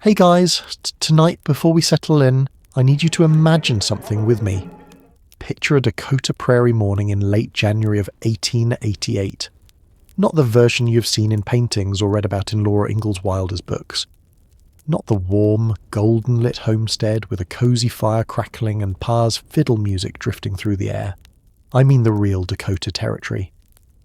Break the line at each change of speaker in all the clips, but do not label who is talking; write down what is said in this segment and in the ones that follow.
Hey guys, tonight before we settle in, I need you to imagine something with me. Picture a Dakota Prairie morning in late January of 1888. Not the version you've seen in paintings or read about in Laura Ingalls Wilder's books. Not the warm, golden-lit homestead with a cosy fire crackling and Pa's fiddle music drifting through the air. I mean the real Dakota territory.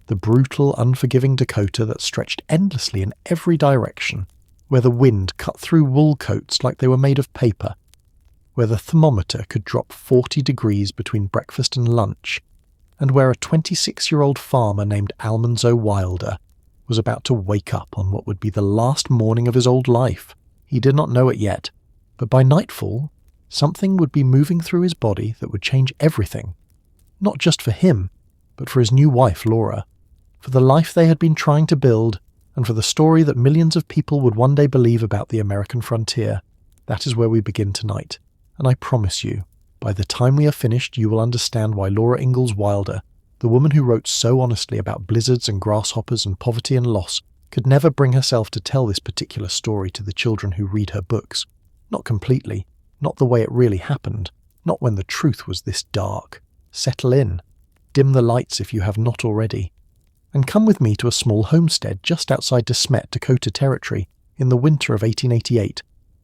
The brutal, unforgiving Dakota that stretched endlessly in every direction, where the wind cut through wool coats like they were made of paper, where the thermometer could drop 40 degrees between breakfast and lunch, and where a 26-year-old farmer named Almanzo Wilder was about to wake up on what would be the last morning of his old life. He did not know it yet, but by nightfall, something would be moving through his body that would change everything. Not just for him, but for his new wife, Laura, for the life they had been trying to build, and for the story that millions of people would one day believe about the American frontier. That is where we begin tonight, and I promise you, by the time we are finished, you will understand why Laura Ingalls Wilder, the woman who wrote so honestly about blizzards and grasshoppers and poverty and loss, could never bring herself to tell this particular story to the children who read her books. Not completely, not the way it really happened, not when the truth was this dark. Settle in. Dim the lights if you have not already. And come with me to a small homestead just outside De Smet, Dakota Territory, in the winter of 1888,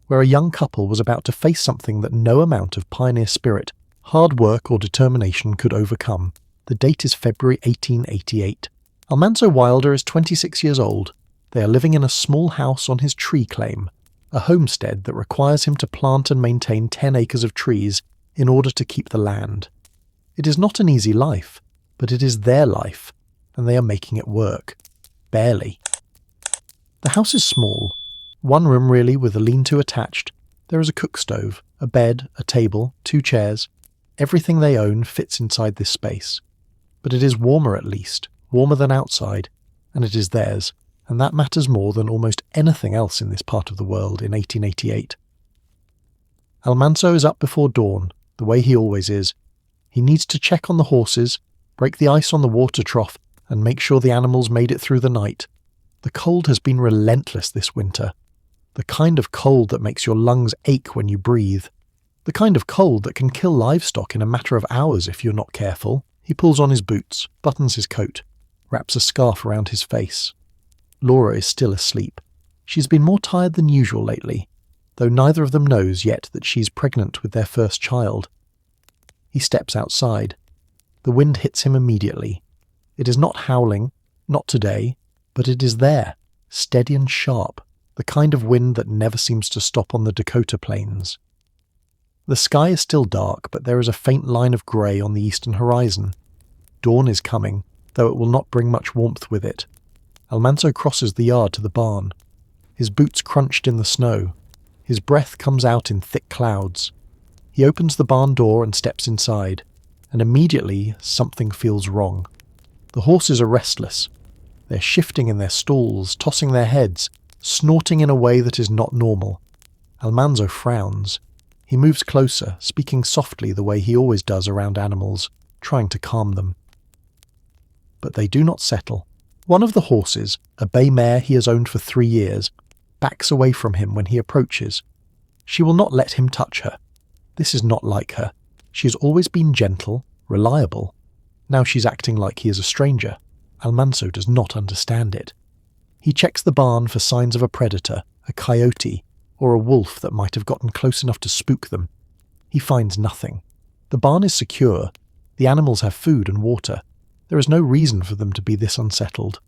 where a young couple was about to face something that no amount of pioneer spirit, hard work or determination could overcome. The date is February 1888. Almanzo Wilder is 26 years old. They are living in a small house on his tree claim, a homestead that requires him to plant and maintain 10 acres of trees in order to keep the land. It is not an easy life, but it is their life, and they are making it work. Barely. The house is small. One room really, with a lean-to attached. There is a cook stove, a bed, a table, 2 chairs. Everything they own fits inside this space. But it is warmer at least, warmer than outside, and it is theirs, and that matters more than almost anything else in this part of the world in 1888. Almanzo is up before dawn, the way he always is. He needs to check on the horses, break the ice on the water trough, and make sure the animals made it through the night. The cold has been relentless this winter. The kind of cold that makes your lungs ache when you breathe. The kind of cold that can kill livestock in a matter of hours if you're not careful. He pulls on his boots, buttons his coat, wraps a scarf around his face. Laura is still asleep. She's been more tired than usual lately, though neither of them knows yet that she's pregnant with their first child. He steps outside. The wind hits him immediately. It is not howling, not today, but it is there, steady and sharp, the kind of wind that never seems to stop on the Dakota plains. The sky is still dark, but there is a faint line of grey on the eastern horizon. Dawn is coming, though it will not bring much warmth with it. Almanzo crosses the yard to the barn. His boots crunched in the snow. His breath comes out in thick clouds. He opens the barn door and steps inside, and immediately something feels wrong. The horses are restless. They're shifting in their stalls, tossing their heads, snorting in a way that is not normal. Almanzo frowns. He moves closer, speaking softly the way he always does around animals, trying to calm them. But they do not settle. One of the horses, a bay mare he has owned for 3 years, backs away from him when he approaches. She will not let him touch her. This is not like her. She has always been gentle, reliable. Now she's acting like he is a stranger. Almanzo does not understand it. He checks the barn for signs of a predator, a coyote, or a wolf that might have gotten close enough to spook them. He finds nothing. The barn is secure. The animals have food and water. There is no reason for them to be this unsettled.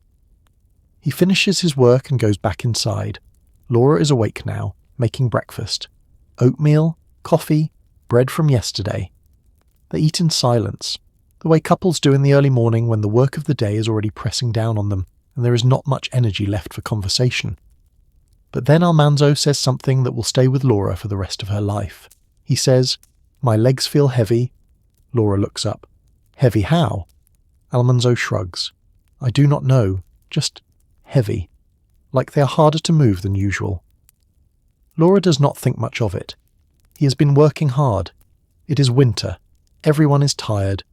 He finishes his work and goes back inside. Laura is awake now, making breakfast. Oatmeal, coffee, bread from yesterday. They eat in silence, the way couples do in the early morning when the work of the day is already pressing down on them and there is not much energy left for conversation. But then Almanzo says something that will stay with Laura for the rest of her life. He says, "My legs feel heavy." Laura looks up. "Heavy how?" Almanzo shrugs. "I do not know, just heavy, like they are harder to move than usual." Laura does not think much of it. He has been working hard. It is winter. Everyone is tired.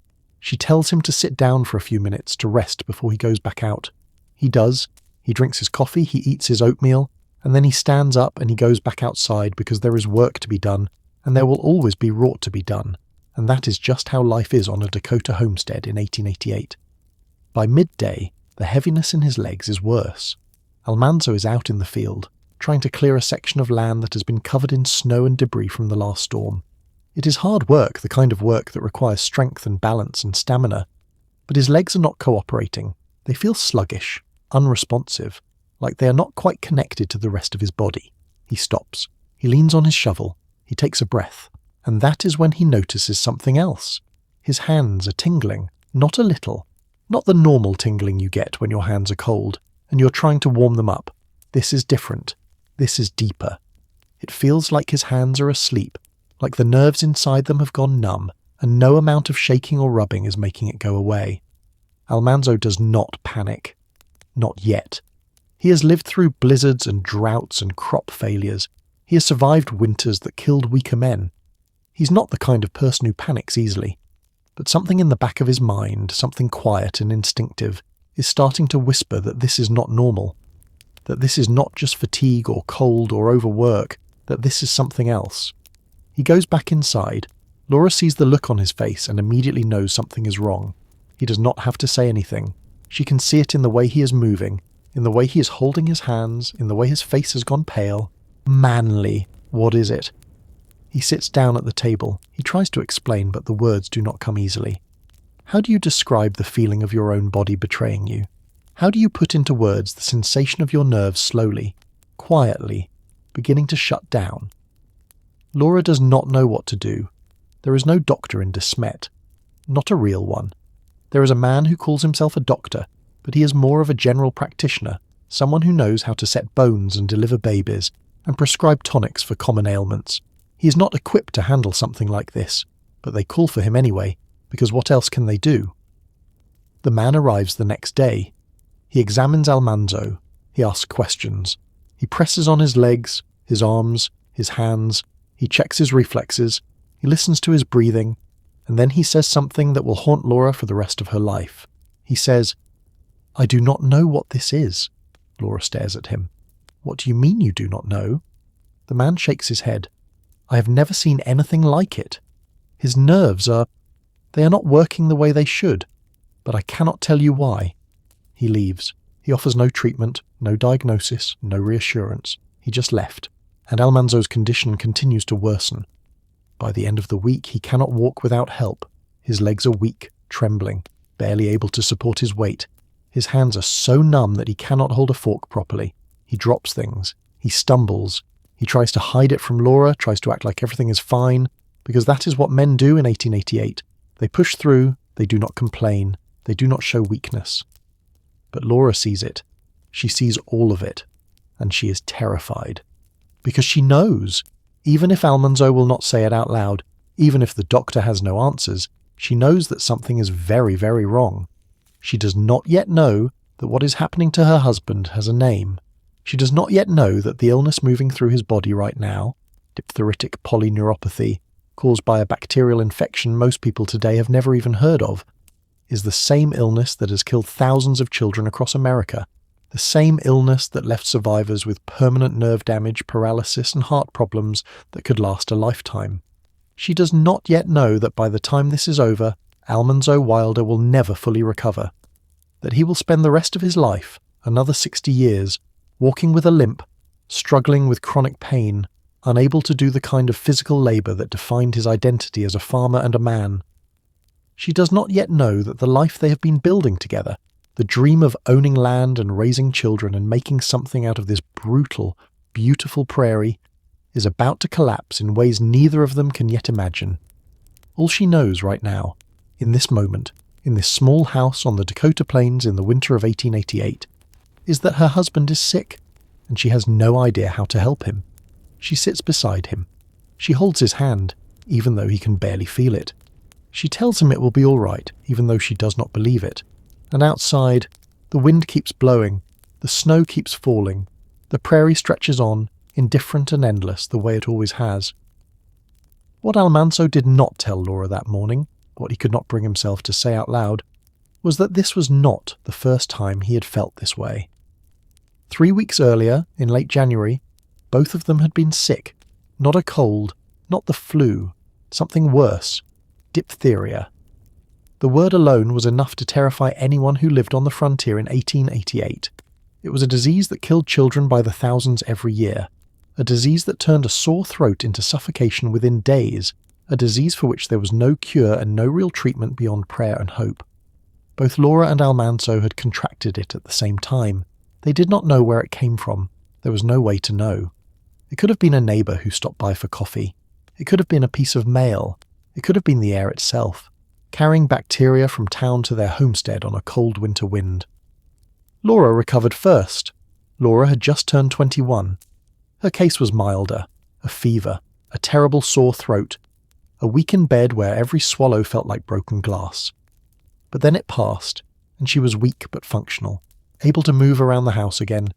She tells him to sit down for a few minutes to rest before he goes back out. He does. He drinks his coffee, he eats his oatmeal, and then he stands up and he goes back outside because there is work to be done, and there will always be wrought to be done, and that is just how life is on a Dakota homestead in 1888. By midday, the heaviness in his legs is worse. Almanzo is out in the field, trying to clear a section of land that has been covered in snow and debris from the last storm. It is hard work, the kind of work that requires strength and balance and stamina, but his legs are not cooperating. They feel sluggish, unresponsive, like they are not quite connected to the rest of his body. He stops. He leans on his shovel. He takes a breath. And that is when he notices something else. His hands are tingling, not a little. Not the normal tingling you get when your hands are cold, and you're trying to warm them up. This is different. This is deeper. It feels like his hands are asleep, like the nerves inside them have gone numb, and no amount of shaking or rubbing is making it go away. Almanzo does not panic. Not yet. He has lived through blizzards and droughts and crop failures. He has survived winters that killed weaker men. He's not the kind of person who panics easily. But something in the back of his mind, something quiet and instinctive, is starting to whisper that this is not normal. That this is not just fatigue or cold or overwork, that this is something else. He goes back inside. Laura sees the look on his face and immediately knows something is wrong. He does not have to say anything. She can see it in the way he is moving, in the way he is holding his hands, in the way his face has gone pale. Manly. What is it? He sits down at the table. He tries to explain, but the words do not come easily. How do you describe the feeling of your own body betraying you? How do you put into words the sensation of your nerves slowly, quietly, beginning to shut down? Laura does not know what to do. There is no doctor in De Smet. Not a real one. There is a man who calls himself a doctor, but he is more of a general practitioner, someone who knows how to set bones and deliver babies, and prescribe tonics for common ailments. He is not equipped to handle something like this, but they call for him anyway, because what else can they do? The man arrives the next day. He examines Almanzo. He asks questions. He presses on his legs, his arms, his hands. He checks his reflexes. He listens to his breathing. And then he says something that will haunt Laura for the rest of her life. He says, "I do not know what this is." Laura stares at him. "What do you mean you do not know?" The man shakes his head. "I have never seen anything like it. His nerves they are not working the way they should, but I cannot tell you why." He leaves. He offers no treatment, no diagnosis, no reassurance. He just left, and Almanzo's condition continues to worsen. By the end of the week, he cannot walk without help. His legs are weak, trembling, barely able to support his weight. His hands are so numb that he cannot hold a fork properly. He drops things. He stumbles. He tries to hide it from Laura, tries to act like everything is fine, because that is what men do in 1888. They push through, they do not complain, they do not show weakness. But Laura sees it. She sees all of it, and she is terrified. Because she knows, even if Almanzo will not say it out loud, even if the doctor has no answers, she knows that something is very, very wrong. She does not yet know that what is happening to her husband has a name. She does not yet know that the illness moving through his body right now, diphtheritic polyneuropathy, caused by a bacterial infection most people today have never even heard of, is the same illness that has killed thousands of children across America, the same illness that left survivors with permanent nerve damage, paralysis and heart problems that could last a lifetime. She does not yet know that by the time this is over, Almanzo Wilder will never fully recover, that he will spend the rest of his life, another 60 years, walking with a limp, struggling with chronic pain, unable to do the kind of physical labour that defined his identity as a farmer and a man. She does not yet know that the life they have been building together, the dream of owning land and raising children and making something out of this brutal, beautiful prairie, is about to collapse in ways neither of them can yet imagine. All she knows right now, in this moment, in this small house on the Dakota Plains in the winter of 1888, is that her husband is sick, and she has no idea how to help him. She sits beside him. She holds his hand, even though he can barely feel it. She tells him it will be all right, even though she does not believe it. And outside, the wind keeps blowing, the snow keeps falling, the prairie stretches on, indifferent and endless the way it always has. What Almanzo did not tell Laura that morning, what he could not bring himself to say out loud, was that this was not the first time he had felt this way. 3 weeks earlier, in late January, both of them had been sick. Not a cold, not the flu, something worse, diphtheria. The word alone was enough to terrify anyone who lived on the frontier in 1888. It was a disease that killed children by the thousands every year, a disease that turned a sore throat into suffocation within days, a disease for which there was no cure and no real treatment beyond prayer and hope. Both Laura and Almanzo had contracted it at the same time. They did not know where it came from. There was no way to know. It could have been a neighbour who stopped by for coffee. It could have been a piece of mail. It could have been the air itself, carrying bacteria from town to their homestead on a cold winter wind. Laura recovered first. Laura had just turned 21. Her case was milder, a fever, a terrible sore throat, a week in bed where every swallow felt like broken glass. But then it passed, and she was weak but functional, able to move around the house again,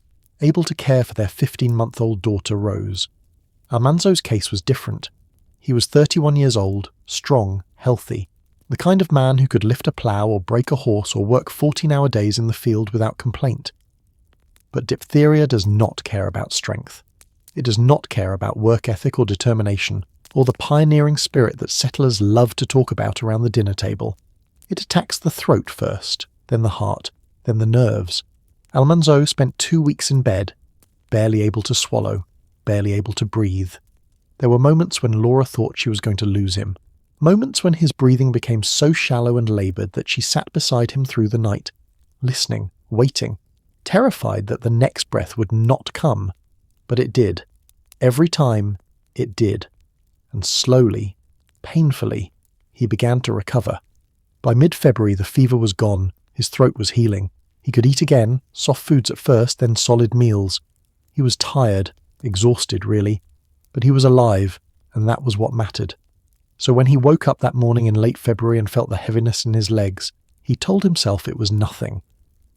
able to care for their 15-month-old daughter Rose. Almanzo's case was different. He was 31 years old, strong, healthy, the kind of man who could lift a plough or break a horse or work 14-hour days in the field without complaint. But diphtheria does not care about strength. It does not care about work ethic or determination, or the pioneering spirit that settlers love to talk about around the dinner table. It attacks the throat first, then the heart, then the nerves. Almanzo spent 2 weeks in bed, barely able to swallow, barely able to breathe. There were moments when Laura thought she was going to lose him. Moments when his breathing became so shallow and laboured that she sat beside him through the night, listening, waiting, terrified that the next breath would not come. But it did. Every time, it did. And slowly, painfully, he began to recover. By mid-February the fever was gone, his throat was healing. He could eat again, soft foods at first, then solid meals. He was tired, exhausted really, but he was alive, and that was what mattered. So when he woke up that morning in late February and felt the heaviness in his legs, he told himself it was nothing.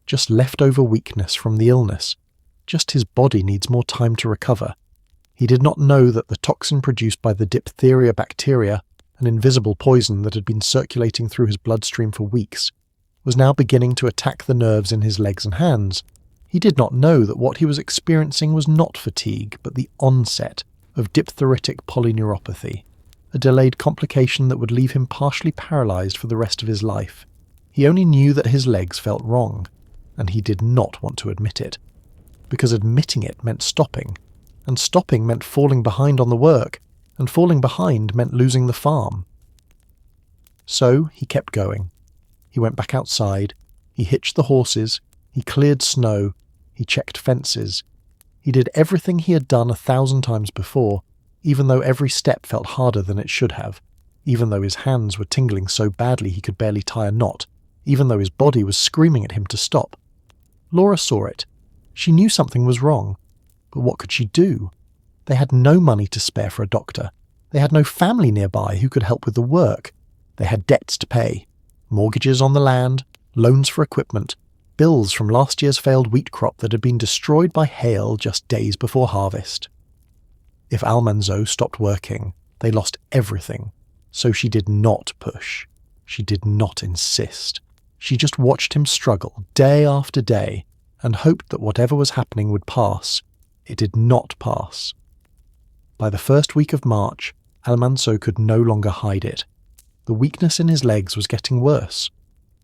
Just leftover weakness from the illness. Just his body needs more time to recover. He did not know that the toxin produced by the diphtheria bacteria, an invisible poison that had been circulating through his bloodstream for weeks, was now beginning to attack the nerves in his legs and hands. He did not know that what he was experiencing was not fatigue, but the onset of diphtheritic polyneuropathy, a delayed complication that would leave him partially paralysed for the rest of his life. He only knew that his legs felt wrong, and he did not want to admit it. Because admitting it meant stopping, and stopping meant falling behind on the work, and falling behind meant losing the farm. So he kept going. He went back outside, he hitched the horses, he cleared snow, he checked fences. He did everything he had done 1,000 times before, even though every step felt harder than it should have, even though his hands were tingling so badly he could barely tie a knot, even though his body was screaming at him to stop. Laura saw it. She knew something was wrong, but what could she do? They had no money to spare for a doctor. They had no family nearby who could help with the work. They had debts to pay, mortgages on the land, loans for equipment, bills from last year's failed wheat crop that had been destroyed by hail just days before harvest. If Almanzo stopped working, they lost everything, so she did not push. She did not insist. She just watched him struggle day after day, and hoped that whatever was happening would pass. It did not pass. By the first week of March, Almanzo could no longer hide it. The weakness in his legs was getting worse.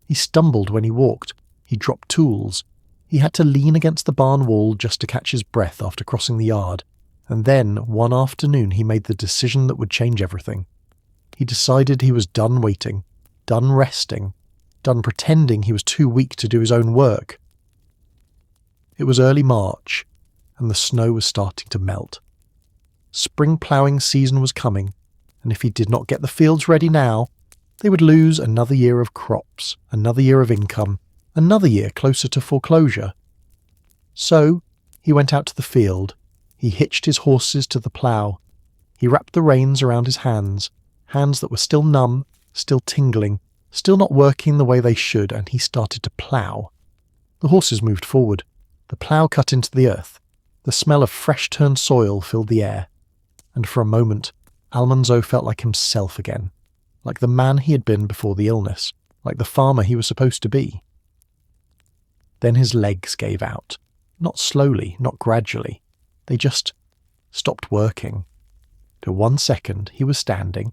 He stumbled when he walked. He dropped tools. He had to lean against the barn wall just to catch his breath after crossing the yard. And then, one afternoon, he made the decision that would change everything. He decided he was done waiting, done resting, done pretending he was too weak to do his own work. It was early March, and the snow was starting to melt. Spring ploughing season was coming, and if he did not get the fields ready now, they would lose another year of crops, another year of income, another year closer to foreclosure. So, he went out to the field. He hitched his horses to the plough. He wrapped the reins around his hands that were still numb, still tingling, still not working the way they should, and he started to plough. The horses moved forward. The plough cut into the earth. The smell of fresh-turned soil filled the air. And for a moment, Almanzo felt like himself again, like the man he had been before the illness, like the farmer he was supposed to be. Then his legs gave out. Not slowly, not gradually. They just stopped working. For 1 second he was standing.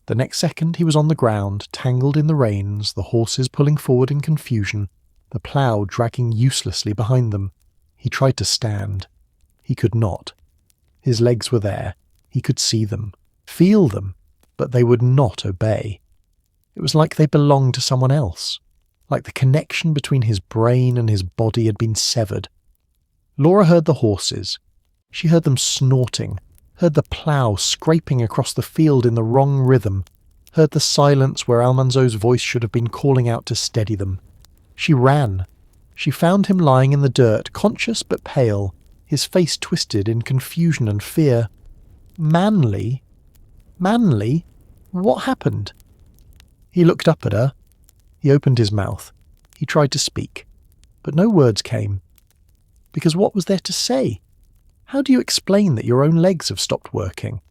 The next second he was on the ground, tangled in the reins, the horses pulling forward in confusion, the plough dragging uselessly behind them. He tried to stand. He could not. His legs were there. He could see them, feel them, but they would not obey. It was like they belonged to someone else, like the connection between his brain and his body had been severed. Laura heard the horses. She heard them snorting, heard the plough scraping across the field in the wrong rhythm, heard the silence where Almanzo's voice should have been calling out to steady them. She ran. She found him lying in the dirt, conscious but pale, his face twisted in confusion and fear. Manly? Manly? What happened? He looked up at her. He opened his mouth. He tried to speak, but no words came. Because what was there to say? How do you explain that your own legs have stopped working?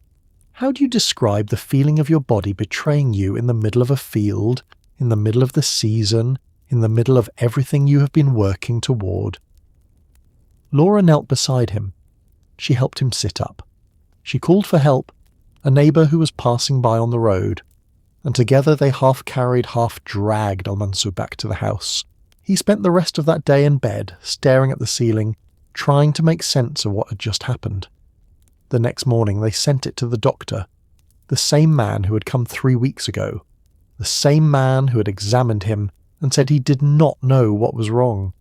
How do you describe the feeling of your body betraying you in the middle of a field, in the middle of the season, in the middle of everything you have been working toward? Laura knelt beside him. She helped him sit up. She called for help, a neighbour who was passing by on the road, and together they half-carried, half-dragged Almanzo back to the house. He spent the rest of that day in bed, staring at the ceiling, trying to make sense of what had just happened. The next morning they sent it to the doctor, the same man who had come 3 weeks ago, the same man who had examined him and said he did not know what was wrong,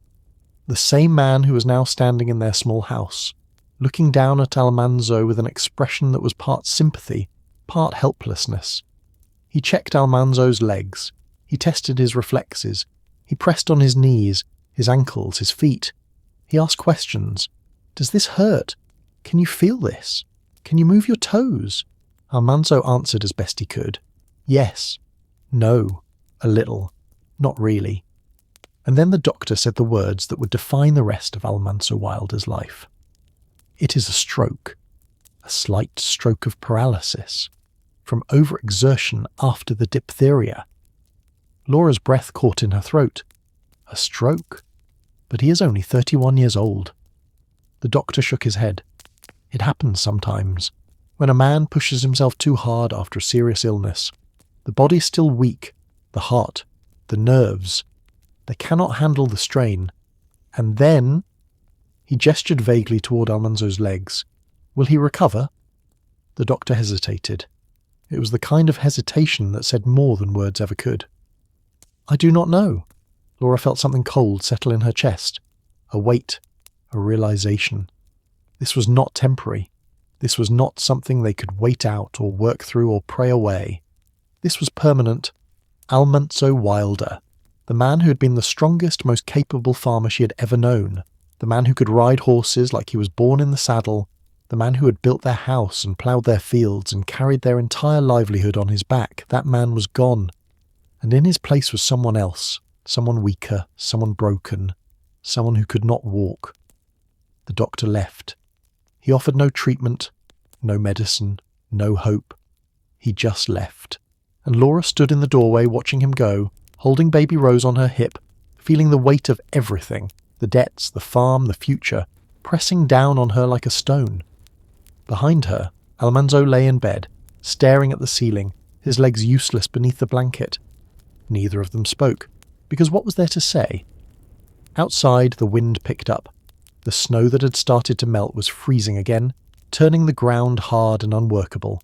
the same man who was now standing in their small house, looking down at Almanzo with an expression that was part sympathy, part helplessness. He checked Almanzo's legs, he tested his reflexes, he pressed on his knees, his ankles, his feet. He asked questions. Does this hurt? Can you feel this? Can you move your toes? Almanzo answered as best he could. Yes. No. A little. Not really. And then the doctor said the words that would define the rest of Almanzo Wilder's life. It is a stroke. A slight stroke of paralysis. From overexertion after the diphtheria. Laura's breath caught in her throat. A stroke? But he is only 31 years old. The doctor shook his head. It happens sometimes. When a man pushes himself too hard after a serious illness, the body is still weak, the heart, the nerves. They cannot handle the strain. And then... He gestured vaguely toward Almanzo's legs. Will he recover? The doctor hesitated. It was the kind of hesitation that said more than words ever could. I do not know. Laura felt something cold settle in her chest. A weight. A realization. This was not temporary. This was not something they could wait out or work through or pray away. This was permanent. Almanzo Wilder. The man who had been the strongest, most capable farmer she had ever known. The man who could ride horses like he was born in the saddle. The man who had built their house and ploughed their fields and carried their entire livelihood on his back. That man was gone. And in his place was someone else. Someone weaker, someone broken, someone who could not walk. The doctor left. He offered no treatment, no medicine, no hope. He just left. And Laura stood in the doorway watching him go, holding baby Rose on her hip, feeling the weight of everything, the debts, the farm, the future, pressing down on her like a stone. Behind her, Almanzo lay in bed, staring at the ceiling, his legs useless beneath the blanket. Neither of them spoke. Because what was there to say? Outside, the wind picked up. The snow that had started to melt was freezing again, turning the ground hard and unworkable.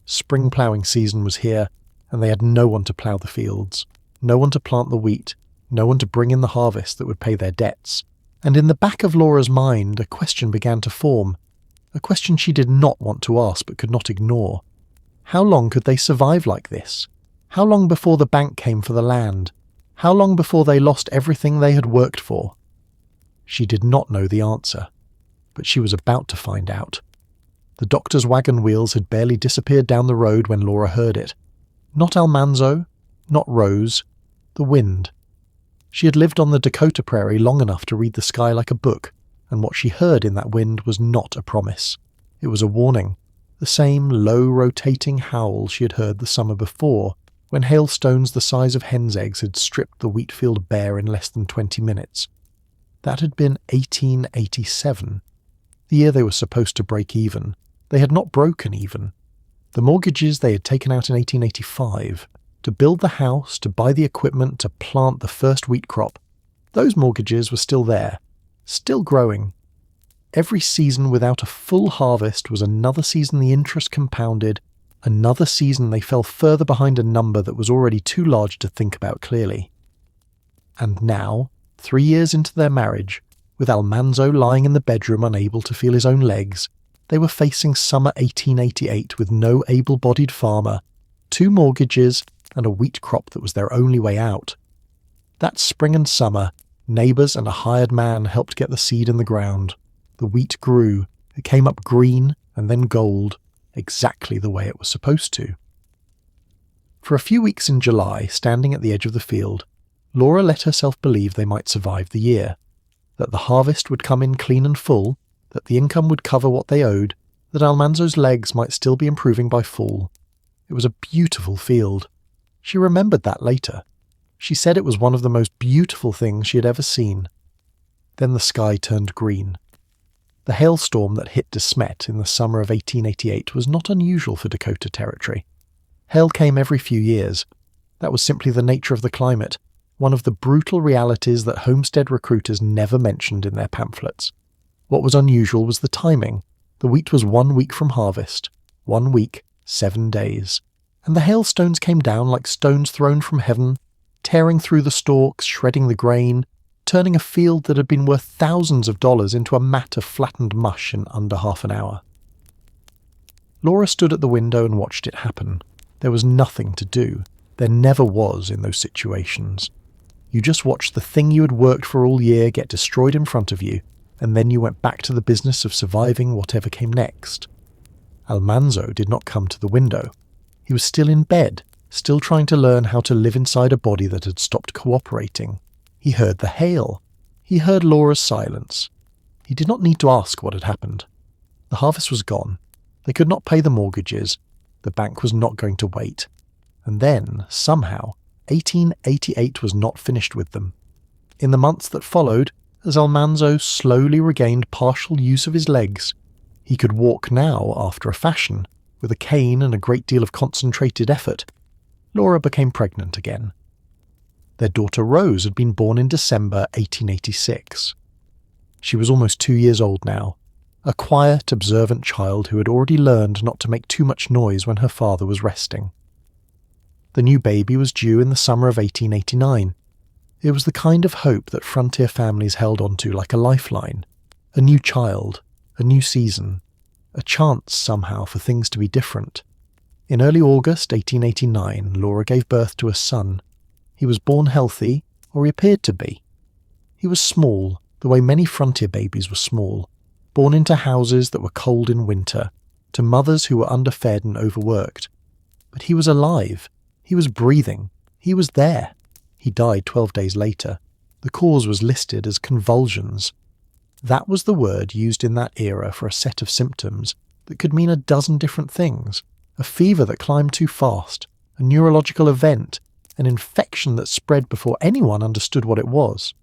Spring ploughing season was here, and they had no one to plough the fields, no one to plant the wheat, no one to bring in the harvest that would pay their debts. And in the back of Laura's mind, a question began to form, a question she did not want to ask but could not ignore. How long could they survive like this? How long before the bank came for the land? How long before they lost everything they had worked for? She did not know the answer, but she was about to find out. The doctor's wagon wheels had barely disappeared down the road when Laura heard it. Not Almanzo, not Rose, the wind. She had lived on the Dakota Prairie long enough to read the sky like a book, and what she heard in that wind was not a promise. It was a warning, the same low rotating howl she had heard the summer before, when hailstones the size of hen's eggs had stripped the wheat field bare in less than 20 minutes. That had been 1887. The year they were supposed to break even. They had not broken even. The mortgages they had taken out in 1885, to build the house, to buy the equipment, to plant the first wheat crop, those mortgages were still there, still growing. Every season without a full harvest was another season the interest compounded, another season they fell further behind a number that was already too large to think about clearly. And now, 3 years into their marriage, with Almanzo lying in the bedroom unable to feel his own legs, they were facing summer 1888 with no able-bodied farmer, 2 mortgages, and a wheat crop that was their only way out. That spring and summer, neighbours and a hired man helped get the seed in the ground. The wheat grew, it came up green and then gold, exactly the way it was supposed to. For a few weeks in July, standing at the edge of the field, Laura let herself believe they might survive the year, that the harvest would come in clean and full, that the income would cover what they owed, that Almanzo's legs might still be improving by fall. It was a beautiful field. She remembered that later. She said it was one of the most beautiful things she had ever seen. Then the sky turned green. The hailstorm that hit De Smet in the summer of 1888 was not unusual for Dakota territory. Hail came every few years. That was simply the nature of the climate, one of the brutal realities that homestead recruiters never mentioned in their pamphlets. What was unusual was the timing. The wheat was 1 week from harvest. 1 week, 7 days. And the hailstones came down like stones thrown from heaven, tearing through the stalks, shredding the grain, turning a field that had been worth thousands of dollars into a mat of flattened mush in under half an hour. Laura stood at the window and watched it happen. There was nothing to do. There never was in those situations. You just watched the thing you had worked for all year get destroyed in front of you, and then you went back to the business of surviving whatever came next. Almanzo did not come to the window. He was still in bed, still trying to learn how to live inside a body that had stopped cooperating. He heard the hail. He heard Laura's silence. He did not need to ask what had happened. The harvest was gone. They could not pay the mortgages. The bank was not going to wait. And then, somehow, 1888 was not finished with them. In the months that followed, as Almanzo slowly regained partial use of his legs, he could walk now after a fashion, with a cane and a great deal of concentrated effort. Laura became pregnant again. Their daughter Rose had been born in December 1886. She was almost 2 years old now, a quiet, observant child who had already learned not to make too much noise when her father was resting. The new baby was due in the summer of 1889. It was the kind of hope that frontier families held onto like a lifeline. A new child, a new season, a chance somehow for things to be different. In early August 1889, Laura gave birth to a son. He was born healthy, or he appeared to be. He was small, the way many frontier babies were small, born into houses that were cold in winter, to mothers who were underfed and overworked. But he was alive. He was breathing. He was there. He died 12 days later. The cause was listed as convulsions. That was the word used in that era for a set of symptoms that could mean a dozen different things. A fever that climbed too fast, a neurological event, an infection that spread before anyone understood what it was.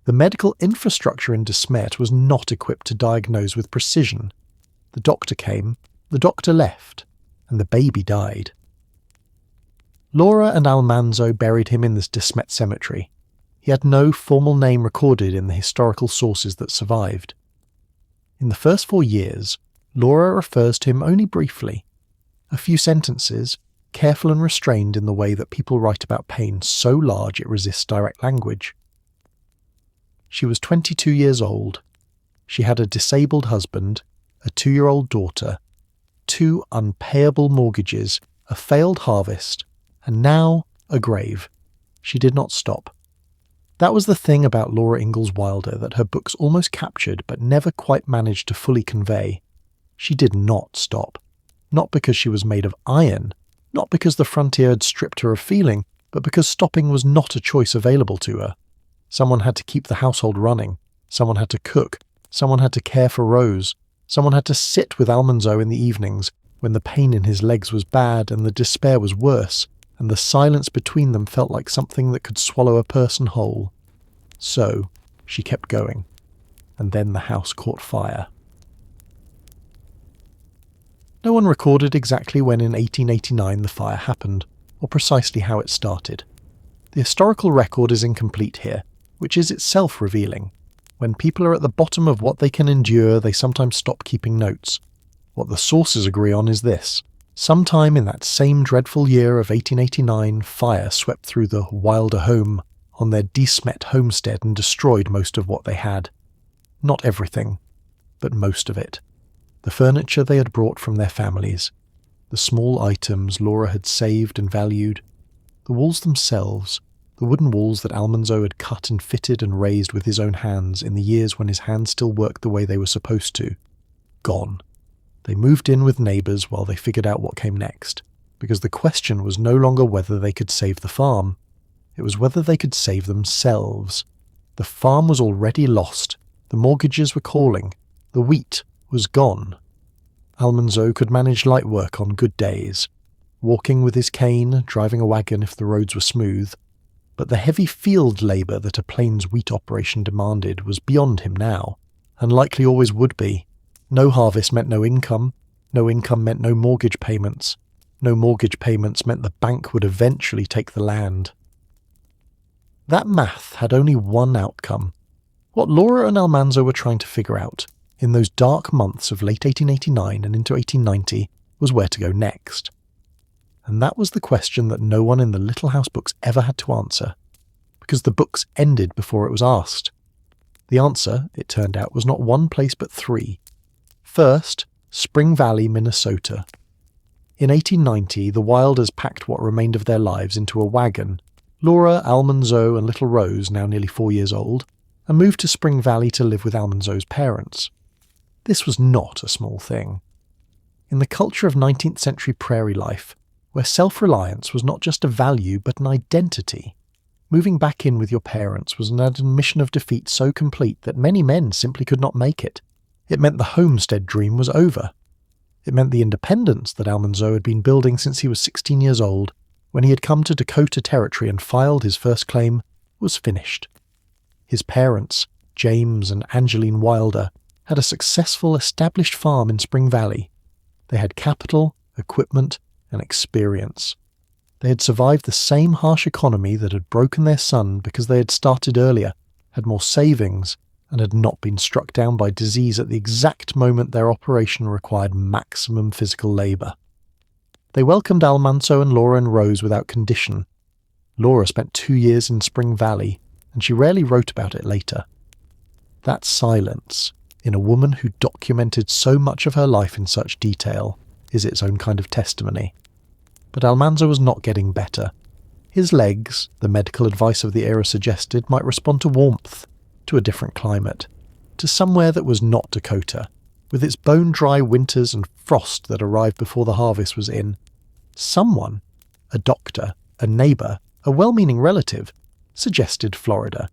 The medical infrastructure in De Smet was not equipped to diagnose with precision. The doctor came, the doctor left, and the baby died. Laura and Almanzo buried him in this De Smet cemetery. He had no formal name recorded in the historical sources that survived. In the first 4 years, Laura refers to him only briefly. A few sentences, careful and restrained in the way that people write about pain so large it resists direct language. She was 22 years old. She had a disabled husband, a 2-year-old daughter, 2 unpayable mortgages, a failed harvest, and now a grave. She did not stop. That was the thing about Laura Ingalls Wilder that her books almost captured but never quite managed to fully convey. She did not stop. Not because she was made of iron, not because the frontier had stripped her of feeling, but because stopping was not a choice available to her. Someone had to keep the household running. Someone had to cook. Someone had to care for Rose. Someone had to sit with Almanzo in the evenings when the pain in his legs was bad and the despair was worse, and the silence between them felt like something that could swallow a person whole. So, she kept going. And then the house caught fire. No one recorded exactly when in 1889 the fire happened, or precisely how it started. The historical record is incomplete here, which is itself revealing. When people are at the bottom of what they can endure, they sometimes stop keeping notes. What the sources agree on is this. Sometime in that same dreadful year of 1889, fire swept through the Wilder home on their De Smet homestead and destroyed most of what they had. Not everything, but most of it. The furniture they had brought from their families, the small items Laura had saved and valued, the walls themselves, the wooden walls that Almanzo had cut and fitted and raised with his own hands in the years when his hands still worked the way they were supposed to. Gone. They moved in with neighbours while they figured out what came next, because the question was no longer whether they could save the farm. It was whether they could save themselves. The farm was already lost. The mortgages were calling. The wheat was gone. Almanzo could manage light work on good days, walking with his cane, driving a wagon if the roads were smooth, but the heavy field labour that a plains wheat operation demanded was beyond him now, and likely always would be. No harvest meant no income meant no mortgage payments. No mortgage payments meant the bank would eventually take the land. That math had only one outcome. What Laura and Almanzo were trying to figure out, in those dark months of late 1889 and into 1890, was where to go next. And that was the question that no one in the Little House books ever had to answer, because the books ended before it was asked. The answer, it turned out, was not one place but three. First, Spring Valley, Minnesota. In 1890, the Wilders packed what remained of their lives into a wagon, Laura, Almanzo and little Rose, now nearly 4 years old, and moved to Spring Valley to live with Almanzo's parents. This was not a small thing. In the culture of 19th century prairie life, where self-reliance was not just a value but an identity, moving back in with your parents was an admission of defeat so complete that many men simply could not make it. It meant the homestead dream was over. It meant the independence that Almanzo had been building since he was 16 years old, when he had come to Dakota territory and filed his first claim, was finished. His parents, James and Angeline Wilder, had a successful established farm in Spring Valley. They had capital, equipment, and experience. They had survived the same harsh economy that had broken their son because they had started earlier, had more savings, and had not been struck down by disease at the exact moment their operation required maximum physical labour. They welcomed Almanzo and Laura and Rose without condition. Laura spent 2 years in Spring Valley, and she rarely wrote about it later. That silence, in a woman who documented so much of her life in such detail, is its own kind of testimony. But Almanzo was not getting better. His legs, the medical advice of the era suggested, might respond to warmth, to a different climate, to somewhere that was not Dakota, with its bone-dry winters and frost that arrived before the harvest was in. Someone, a doctor, a neighbour, a well-meaning relative, suggested Florida.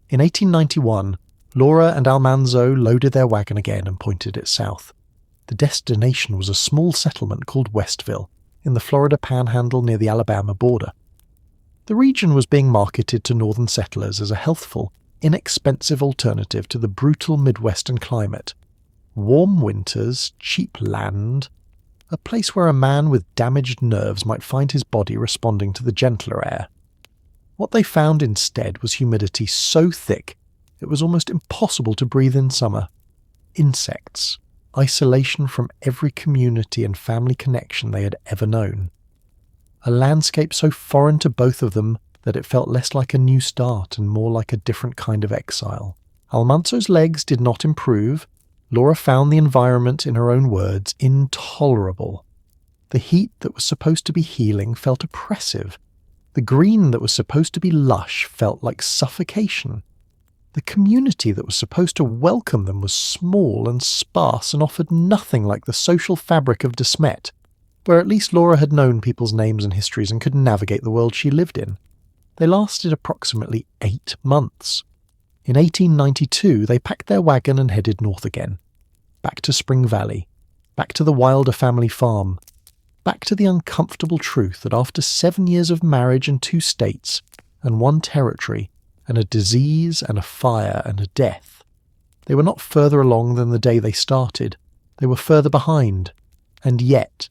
In 1891, Laura and Almanzo loaded their wagon again and pointed it south. The destination was a small settlement called Westville, in the Florida Panhandle near the Alabama border. The region was being marketed to northern settlers as a healthful, inexpensive alternative to the brutal Midwestern climate. Warm winters, cheap land, a place where a man with damaged nerves might find his body responding to the gentler air. What they found instead was humidity so thick it was almost impossible to breathe in summer. Insects, isolation from every community and family connection they had ever known. A landscape so foreign to both of them that it felt less like a new start and more like a different kind of exile. Almanzo's legs did not improve. Laura found the environment, in her own words, intolerable. The heat that was supposed to be healing felt oppressive. The green that was supposed to be lush felt like suffocation. The community that was supposed to welcome them was small and sparse and offered nothing like the social fabric of De Smet, where at least Laura had known people's names and histories and could navigate the world she lived in. They lasted approximately 8 months. In 1892, they packed their wagon and headed north again. Back to Spring Valley. Back to the Wilder family farm. Back to the uncomfortable truth that after 7 years of marriage and 2 states, and 1 territory, and a disease and a fire and a death. They were not further along than the day they started. They were further behind. And yet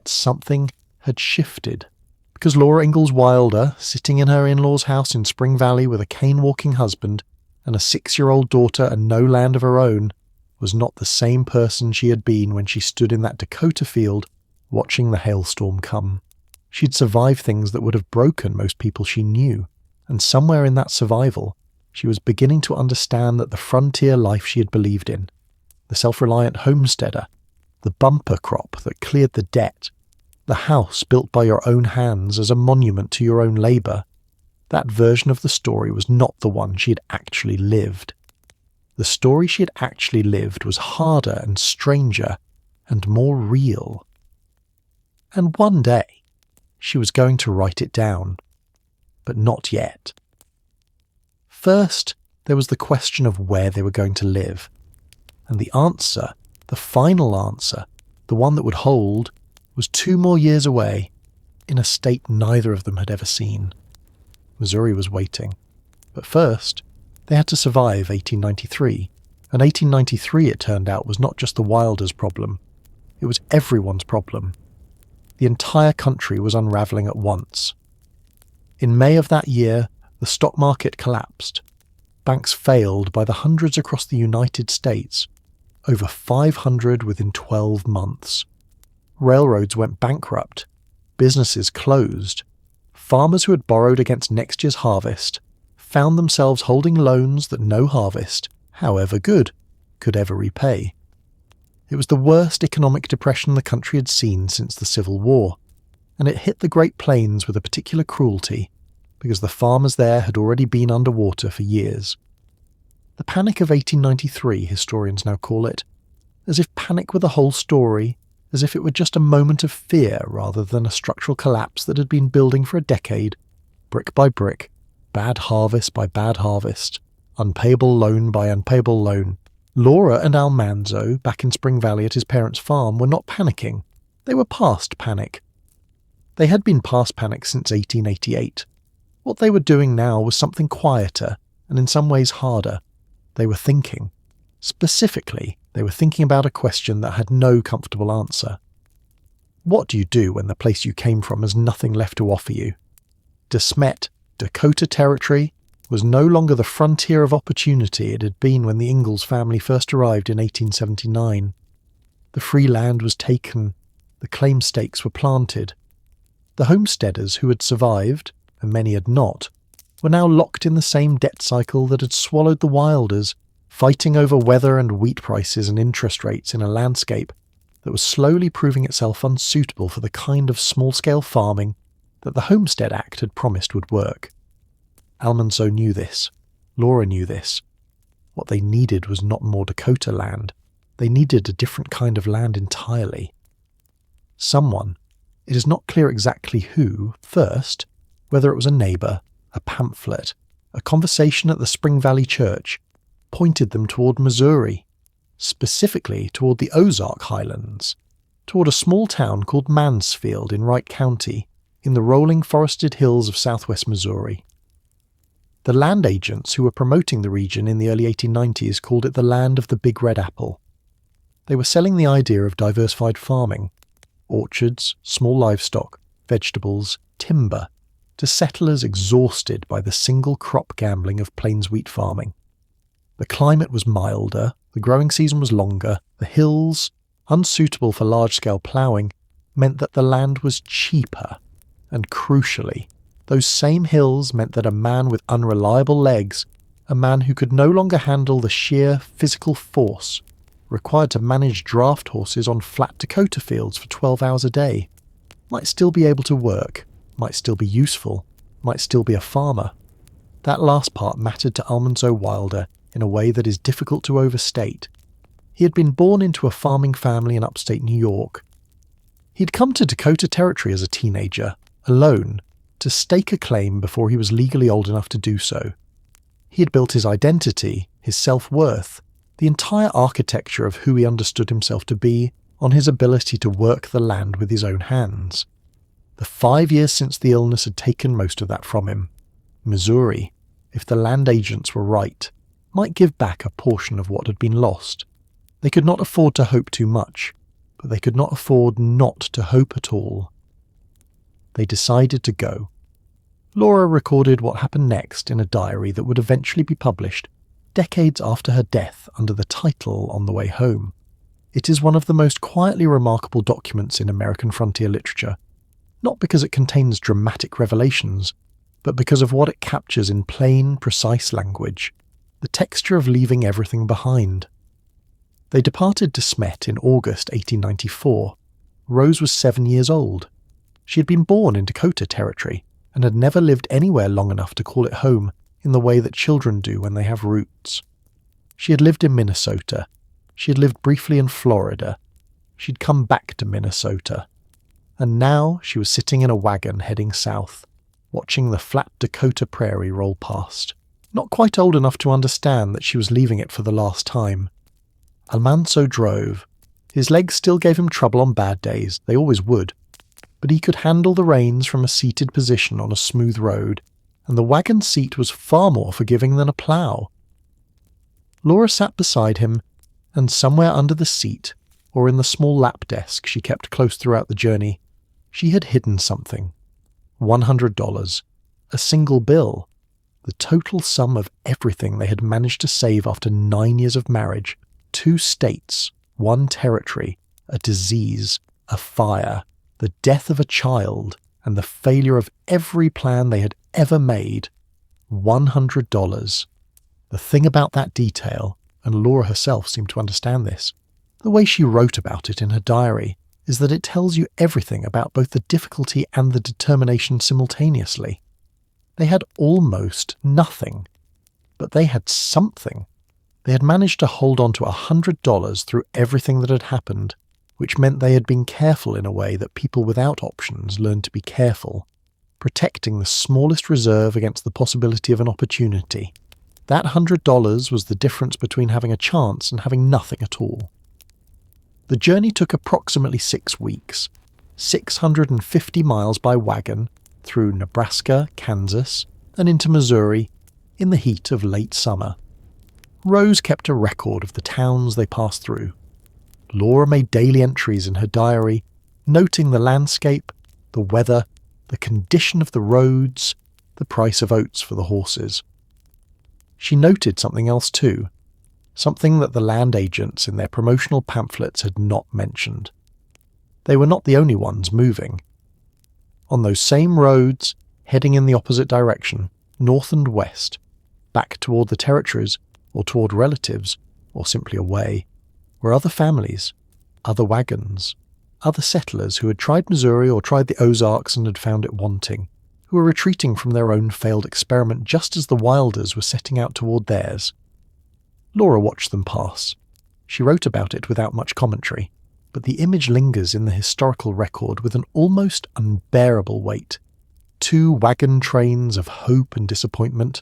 something had shifted. Because Laura Ingalls Wilder, sitting in her in-laws' house in Spring Valley with a cane-walking husband and a 6-year-old daughter and no land of her own, was not the same person she had been when she stood in that Dakota field watching the hailstorm come. She'd survived things that would have broken most people she knew, and somewhere in that survival, she was beginning to understand that the frontier life she had believed in, the self-reliant homesteader, the bumper crop that cleared the debt, the house built by your own hands as a monument to your own labour, that version of the story was not the one she had actually lived. The story she had actually lived was harder and stranger and more real. And one day, she was going to write it down. But not yet. First, there was the question of where they were going to live. And the answer, the final answer, the one that would hold, was 2 more years away, in a state neither of them had ever seen. Missouri was waiting. But first, they had to survive 1893. And 1893, it turned out, was not just the Wilders' problem. It was everyone's problem. The entire country was unravelling at once. In May of that year, the stock market collapsed. Banks failed by the hundreds across the United States, over 500 within 12 months. Railroads went bankrupt. Businesses closed. Farmers who had borrowed against next year's harvest found themselves holding loans that no harvest, however good, could ever repay. It was the worst economic depression the country had seen since the Civil War, and it hit the Great Plains with a particular cruelty, because the farmers there had already been underwater for years. The Panic of 1893, historians now call it, as if panic were the whole story, as if it were just a moment of fear rather than a structural collapse that had been building for a decade, brick by brick, bad harvest by bad harvest, unpayable loan by unpayable loan. Laura and Almanzo, back in Spring Valley at his parents' farm, were not panicking. They were past panic. They had been past panic since 1888. What they were doing now was something quieter, and in some ways harder. They were thinking. Specifically, they were thinking about a question that had no comfortable answer. What do you do when the place you came from has nothing left to offer you? De Smet, Dakota Territory, was no longer the frontier of opportunity it had been when the Ingalls family first arrived in 1879. The free land was taken, the claim stakes were planted. The homesteaders who had survived, and many had not, were now locked in the same debt cycle that had swallowed the Wilders, fighting over weather and wheat prices and interest rates in a landscape that was slowly proving itself unsuitable for the kind of small-scale farming that the Homestead Act had promised would work. Almanzo knew this. Laura knew this. What they needed was not more Dakota land. They needed a different kind of land entirely. Someone, it is not clear exactly who, first, whether it was a neighbour, a pamphlet, a conversation at the Spring Valley Church, pointed them toward Missouri, specifically toward the Ozark Highlands, toward a small town called Mansfield in Wright County, in the rolling forested hills of southwest Missouri. The land agents who were promoting the region in the early 1890s called it the land of the Big Red Apple. They were selling the idea of diversified farming, orchards, small livestock, vegetables, timber, to settlers exhausted by the single crop gambling of plains wheat farming. The climate was milder, the growing season was longer, the hills, unsuitable for large-scale ploughing, meant that the land was cheaper, and crucially, those same hills meant that a man with unreliable legs, a man who could no longer handle the sheer physical force required to manage draft horses on flat Dakota fields for 12 hours a day, might still be able to work, might still be useful, might still be a farmer. That last part mattered to Almanzo Wilder in a way that is difficult to overstate. He had been born into a farming family in upstate New York. He had come to Dakota Territory as a teenager, alone, to stake a claim before he was legally old enough to do so. He had built his identity, his self-worth, the entire architecture of who he understood himself to be, on his ability to work the land with his own hands. The 5 years since the illness had taken most of that from him. Missouri, if the land agents were right, might give back a portion of what had been lost. They could not afford to hope too much, but they could not afford not to hope at all. They decided to go. Laura recorded what happened next in a diary that would eventually be published decades after her death under the title On the Way Home. It is one of the most quietly remarkable documents in American frontier literature, not because it contains dramatic revelations, but because of what it captures in plain, precise language, the texture of leaving everything behind. They departed De Smet in August 1894. Rose was 7 years old. She had been born in Dakota territory and had never lived anywhere long enough to call it home in the way that children do when they have roots. She had lived in Minnesota. She had lived briefly in Florida. She'd come back to Minnesota. And now she was sitting in a wagon heading south, watching the flat Dakota Prairie roll past, not quite old enough to understand that she was leaving it for the last time. Almanzo drove. His legs still gave him trouble on bad days, they always would, but he could handle the reins from a seated position on a smooth road, and the wagon seat was far more forgiving than a plough. Laura sat beside him, and somewhere under the seat, or in the small lap desk she kept close throughout the journey, she had hidden something. $100. A single bill. The total sum of everything they had managed to save after 9 years of marriage, 2 states, 1 territory, a disease, a fire, the death of a child, and the failure of every plan they had ever made. $100. The thing about that detail, and Laura herself seemed to understand this, the way she wrote about it in her diary, is that it tells you everything about both the difficulty and the determination simultaneously. They had almost nothing, but they had something. They had managed to hold on to $100 through everything that had happened, which meant they had been careful in a way that people without options learn to be careful, protecting the smallest reserve against the possibility of an opportunity. That $100 was the difference between having a chance and having nothing at all. The journey took approximately 6 weeks, 650 miles by wagon, through Nebraska, Kansas, and into Missouri, in the heat of late summer. Rose kept a record of the towns they passed through. Laura made daily entries in her diary, noting the landscape, the weather, the condition of the roads, the price of oats for the horses. She noted something else too, something that the land agents in their promotional pamphlets had not mentioned. They were not the only ones moving. On those same roads, heading in the opposite direction, north and west, back toward the territories, or toward relatives, or simply away, were other families, other wagons, other settlers who had tried Missouri or tried the Ozarks and had found it wanting, who were retreating from their own failed experiment just as the Wilders were setting out toward theirs. Laura watched them pass. She wrote about it without much commentary, but the image lingers in the historical record with an almost unbearable weight. 2 wagon trains of hope and disappointment,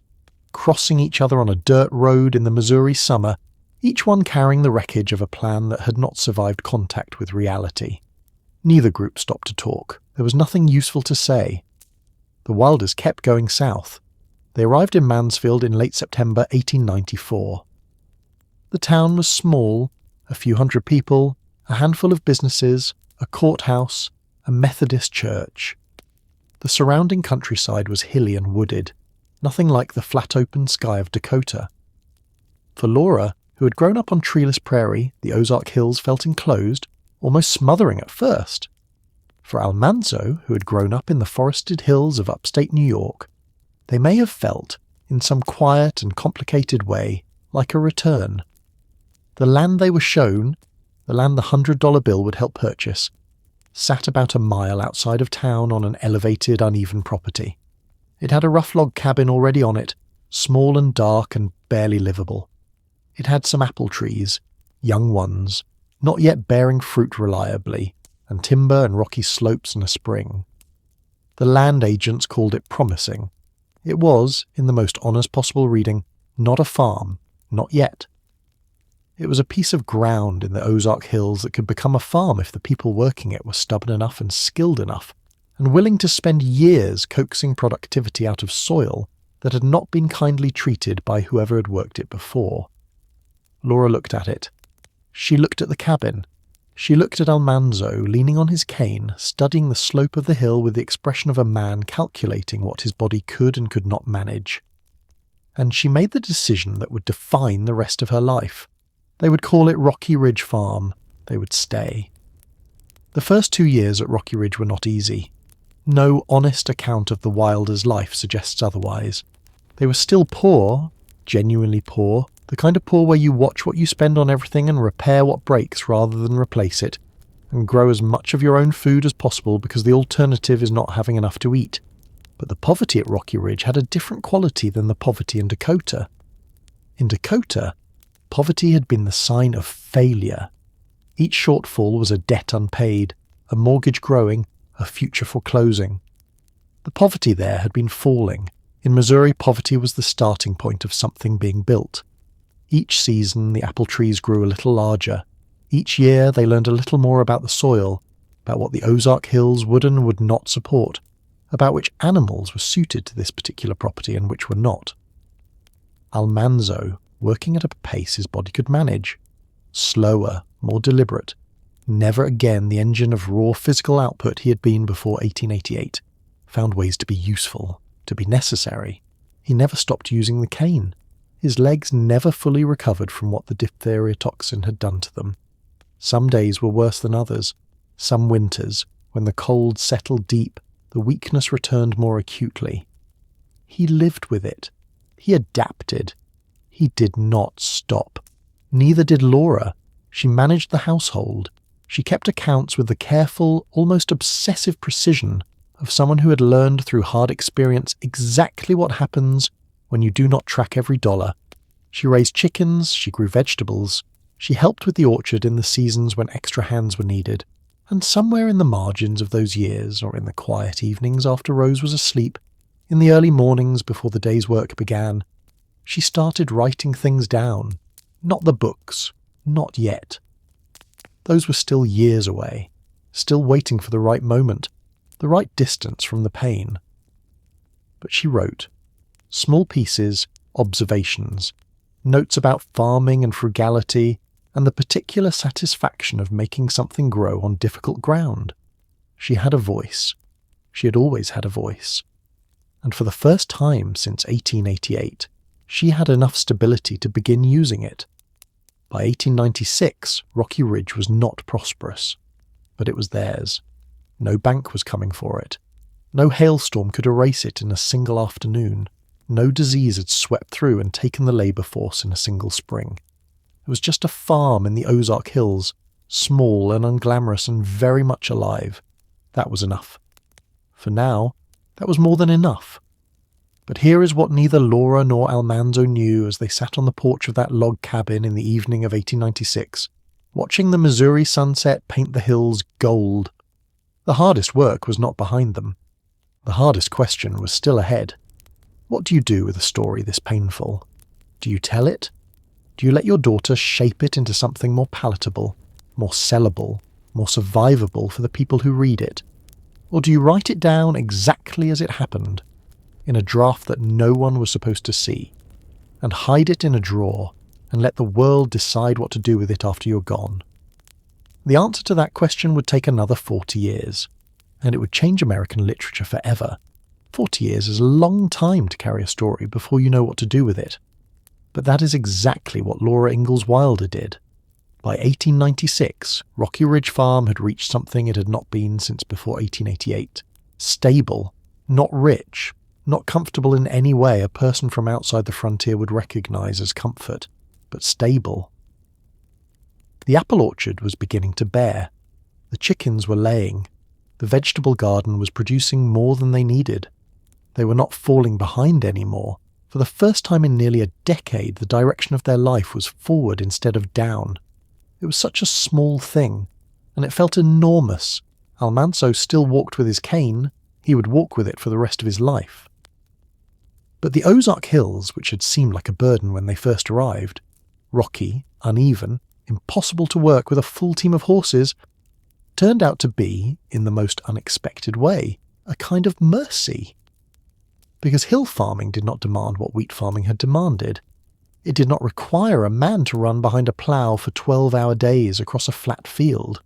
crossing each other on a dirt road in the Missouri summer, each one carrying the wreckage of a plan that had not survived contact with reality. Neither group stopped to talk. There was nothing useful to say. The Wilders kept going south. They arrived in Mansfield in late September 1894. The town was small, a few hundred people, a handful of businesses, a courthouse, a Methodist church. The surrounding countryside was hilly and wooded, nothing like the flat open sky of Dakota. For Laura, who had grown up on treeless prairie, the Ozark Hills felt enclosed, almost smothering at first. For Almanzo, who had grown up in the forested hills of upstate New York, they may have felt, in some quiet and complicated way, like a return. The land they were shown, the land the $100 bill would help purchase, sat about a mile outside of town on an elevated, uneven property. It had a rough log cabin already on it, small and dark and barely livable. It had some apple trees, young ones, not yet bearing fruit reliably, and timber and rocky slopes and a spring. The land agents called it promising. It was, in the most honest possible reading, not a farm, not yet. It was a piece of ground in the Ozark Hills that could become a farm if the people working it were stubborn enough and skilled enough, and willing to spend years coaxing productivity out of soil that had not been kindly treated by whoever had worked it before. Laura looked at it. She looked at the cabin. She looked at Almanzo leaning on his cane, studying the slope of the hill with the expression of a man calculating what his body could and could not manage. And she made the decision that would define the rest of her life. They would call it Rocky Ridge Farm. They would stay. The first 2 years at Rocky Ridge were not easy. No honest account of the Wilders' life suggests otherwise. They were still poor, genuinely poor, the kind of poor where you watch what you spend on everything and repair what breaks rather than replace it, and grow as much of your own food as possible because the alternative is not having enough to eat. But the poverty at Rocky Ridge had a different quality than the poverty in Dakota. In Dakota, poverty had been the sign of failure. Each shortfall was a debt unpaid, a mortgage growing, a future foreclosing. The poverty there had been falling. In Missouri, poverty was the starting point of something being built. Each season, the apple trees grew a little larger. Each year, they learned a little more about the soil, about what the Ozark Hills would and would not support, about which animals were suited to this particular property and which were not. Almanzo, working at a pace his body could manage, slower, more deliberate, never again the engine of raw physical output he had been before 1888, found ways to be useful, to be necessary. He never stopped using the cane. His legs never fully recovered from what the diphtheria toxin had done to them. Some days were worse than others. Some winters, when the cold settled deep, the weakness returned more acutely. He lived with it. He adapted. He did not stop. Neither did Laura. She managed the household. She kept accounts with the careful, almost obsessive precision of someone who had learned through hard experience exactly what happens when you do not track every dollar. She raised chickens, she grew vegetables, she helped with the orchard in the seasons when extra hands were needed, and somewhere in the margins of those years, or in the quiet evenings after Rose was asleep, in the early mornings before the day's work began, she started writing things down. Not the books, not yet. Those were still years away, still waiting for the right moment, the right distance from the pain. But she wrote. Small pieces, observations, notes about farming and frugality, and the particular satisfaction of making something grow on difficult ground. She had a voice. She had always had a voice. And for the first time since 1888, she had enough stability to begin using it. By 1896, Rocky Ridge was not prosperous, but it was theirs. No bank was coming for it. No hailstorm could erase it in a single afternoon. No disease had swept through and taken the labour force in a single spring. It was just a farm in the Ozark Hills, small and unglamorous and very much alive. That was enough. For now, that was more than enough. But here is what neither Laura nor Almanzo knew as they sat on the porch of that log cabin in the evening of 1896, watching the Missouri sunset paint the hills gold. The hardest work was not behind them. The hardest question was still ahead. What do you do with a story this painful? Do you tell it? Do you let your daughter shape it into something more palatable, more sellable, more survivable for the people who read it? Or do you write it down exactly as it happened, in a draft that no one was supposed to see, and hide it in a drawer and let the world decide what to do with it after you're gone? The answer to that question would take another 40 years, and it would change American literature forever. 40 years is a long time to carry a story before you know what to do with it. But that is exactly what Laura Ingalls Wilder did. By 1896, Rocky Ridge Farm had reached something it had not been since before 1888. Stable, not rich, not comfortable in any way a person from outside the frontier would recognize as comfort, but stable. The apple orchard was beginning to bear. The chickens were laying. The vegetable garden was producing more than they needed. They were not falling behind anymore. For the first time in nearly a decade, the direction of their life was forward instead of down. It was such a small thing, and it felt enormous. Almanzo still walked with his cane. He would walk with it for the rest of his life. But the Ozark Hills, which had seemed like a burden when they first arrived, rocky, uneven, impossible to work with a full team of horses, turned out to be, in the most unexpected way, a kind of mercy. because hill farming did not demand what wheat farming had demanded. It did not require a man to run behind a plough for 12-hour days across a flat field.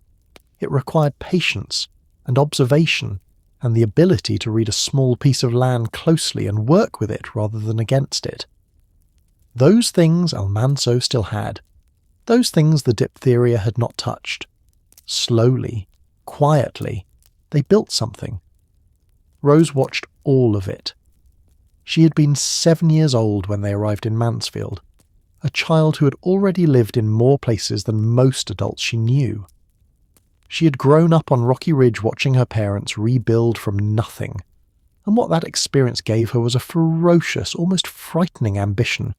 It required patience and observation and the ability to read a small piece of land closely and work with it rather than against it. Those things Almanzo still had. Those things the diphtheria had not touched. Slowly, quietly, they built something. Rose watched all of it. She had been 7 years old when they arrived in Mansfield, a child who had already lived in more places than most adults she knew. She had grown up on Rocky Ridge watching her parents rebuild from nothing, and what that experience gave her was a ferocious, almost frightening ambition,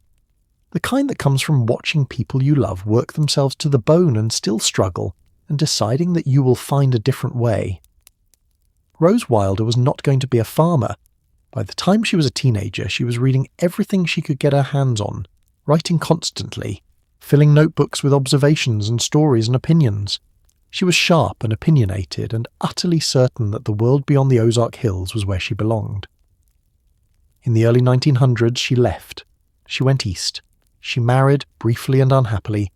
the kind that comes from watching people you love work themselves to the bone and still struggle, and deciding that you will find a different way. Rose Wilder was not going to be a farmer. By the time she was a teenager, she was reading everything she could get her hands on, writing constantly, filling notebooks with observations and stories and opinions. She was sharp and opinionated and utterly certain that the world beyond the Ozark Hills was where she belonged. In the early 1900s, she left. She went east. She married, briefly and unhappily.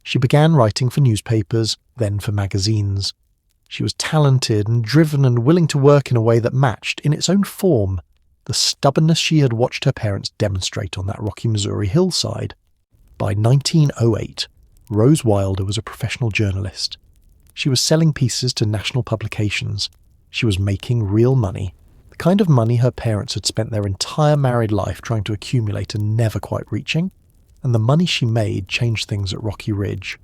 She began writing for newspapers, then for magazines. She was talented and driven and willing to work in a way that matched, in its own form, the stubbornness she had watched her parents demonstrate on that rocky Missouri hillside. By 1908, Rose Wilder was a professional journalist. She was selling pieces to national publications. She was making real money, the kind of money her parents had spent their entire married life trying to accumulate and never quite reaching, and the money she made changed things at Rocky Ridge.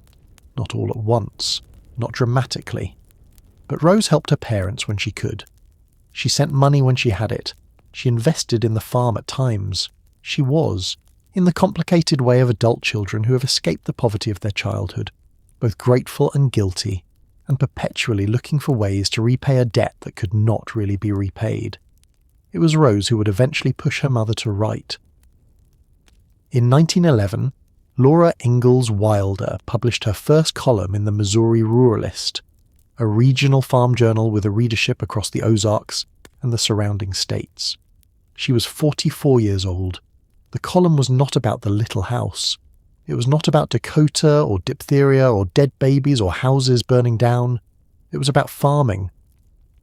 Not all at once, not dramatically. But Rose helped her parents when she could. She sent money when she had it. She invested in the farm at times. She was, in the complicated way of adult children who have escaped the poverty of their childhood, both grateful and guilty, and perpetually looking for ways to repay a debt that could not really be repaid. It was Rose who would eventually push her mother to write. In 1911, Laura Ingalls Wilder published her first column in the Missouri Ruralist, a regional farm journal with a readership across the Ozarks and the surrounding states. She was 44 years old. The column was not about the little house. It was not about Dakota or diphtheria or dead babies or houses burning down. It was about farming,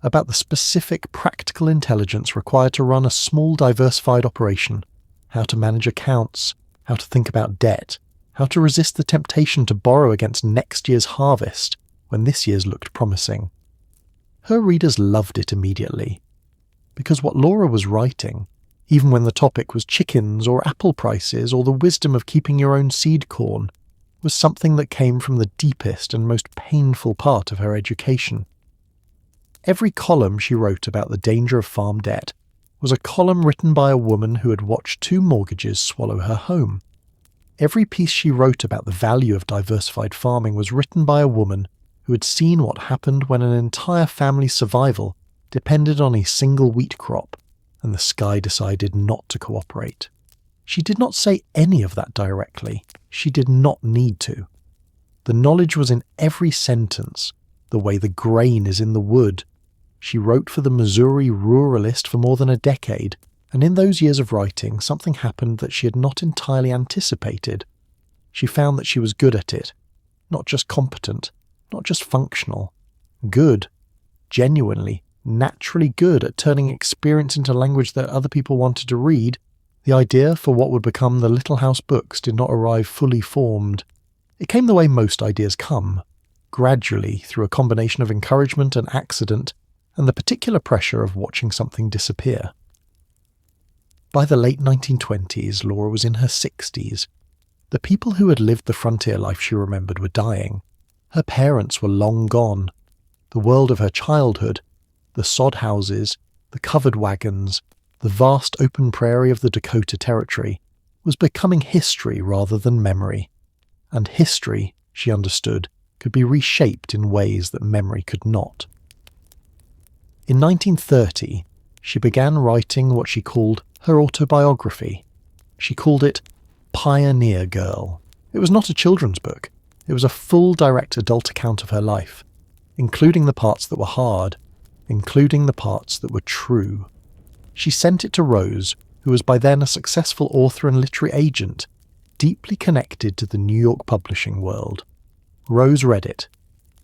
about the specific practical intelligence required to run a small diversified operation, how to manage accounts, how to think about debt, how to resist the temptation to borrow against next year's harvest when this year's looked promising. Her readers loved it immediately, because what Laura was writing, even when the topic was chickens or apple prices or the wisdom of keeping your own seed corn, was something that came from the deepest and most painful part of her education. Every column she wrote about the danger of farm debt was a column written by a woman who had watched 2 mortgages swallow her home. Every piece she wrote about the value of diversified farming was written by a woman who had seen what happened when an entire family's survival depended on a single wheat crop, and the sky decided not to cooperate. She did not say any of that directly. She did not need to. The knowledge was in every sentence, the way the grain is in the wood. She wrote for the Missouri Ruralist for more than a decade, and in those years of writing, something happened that she had not entirely anticipated. She found that she was good at it. Not just competent, not just functional. Good. Genuinely, naturally good at turning experience into language that other people wanted to read. The idea for what would become the Little House books did not arrive fully formed. It came the way most ideas come, gradually through a combination of encouragement and accident, and the particular pressure of watching something disappear. By the late 1920s, Laura was in her 60s. The people who had lived the frontier life she remembered were dying. Her parents were long gone. The world of her childhood, the sod houses, the covered wagons, the vast open prairie of the Dakota Territory, was becoming history rather than memory. And history, she understood, could be reshaped in ways that memory could not. In 1930, she began writing what she called her autobiography. She called it Pioneer Girl. It was not a children's book. It was a full direct adult account of her life, including the parts that were hard, including the parts that were true. She sent it to Rose, who was by then a successful author and literary agent, deeply connected to the New York publishing world. Rose read it.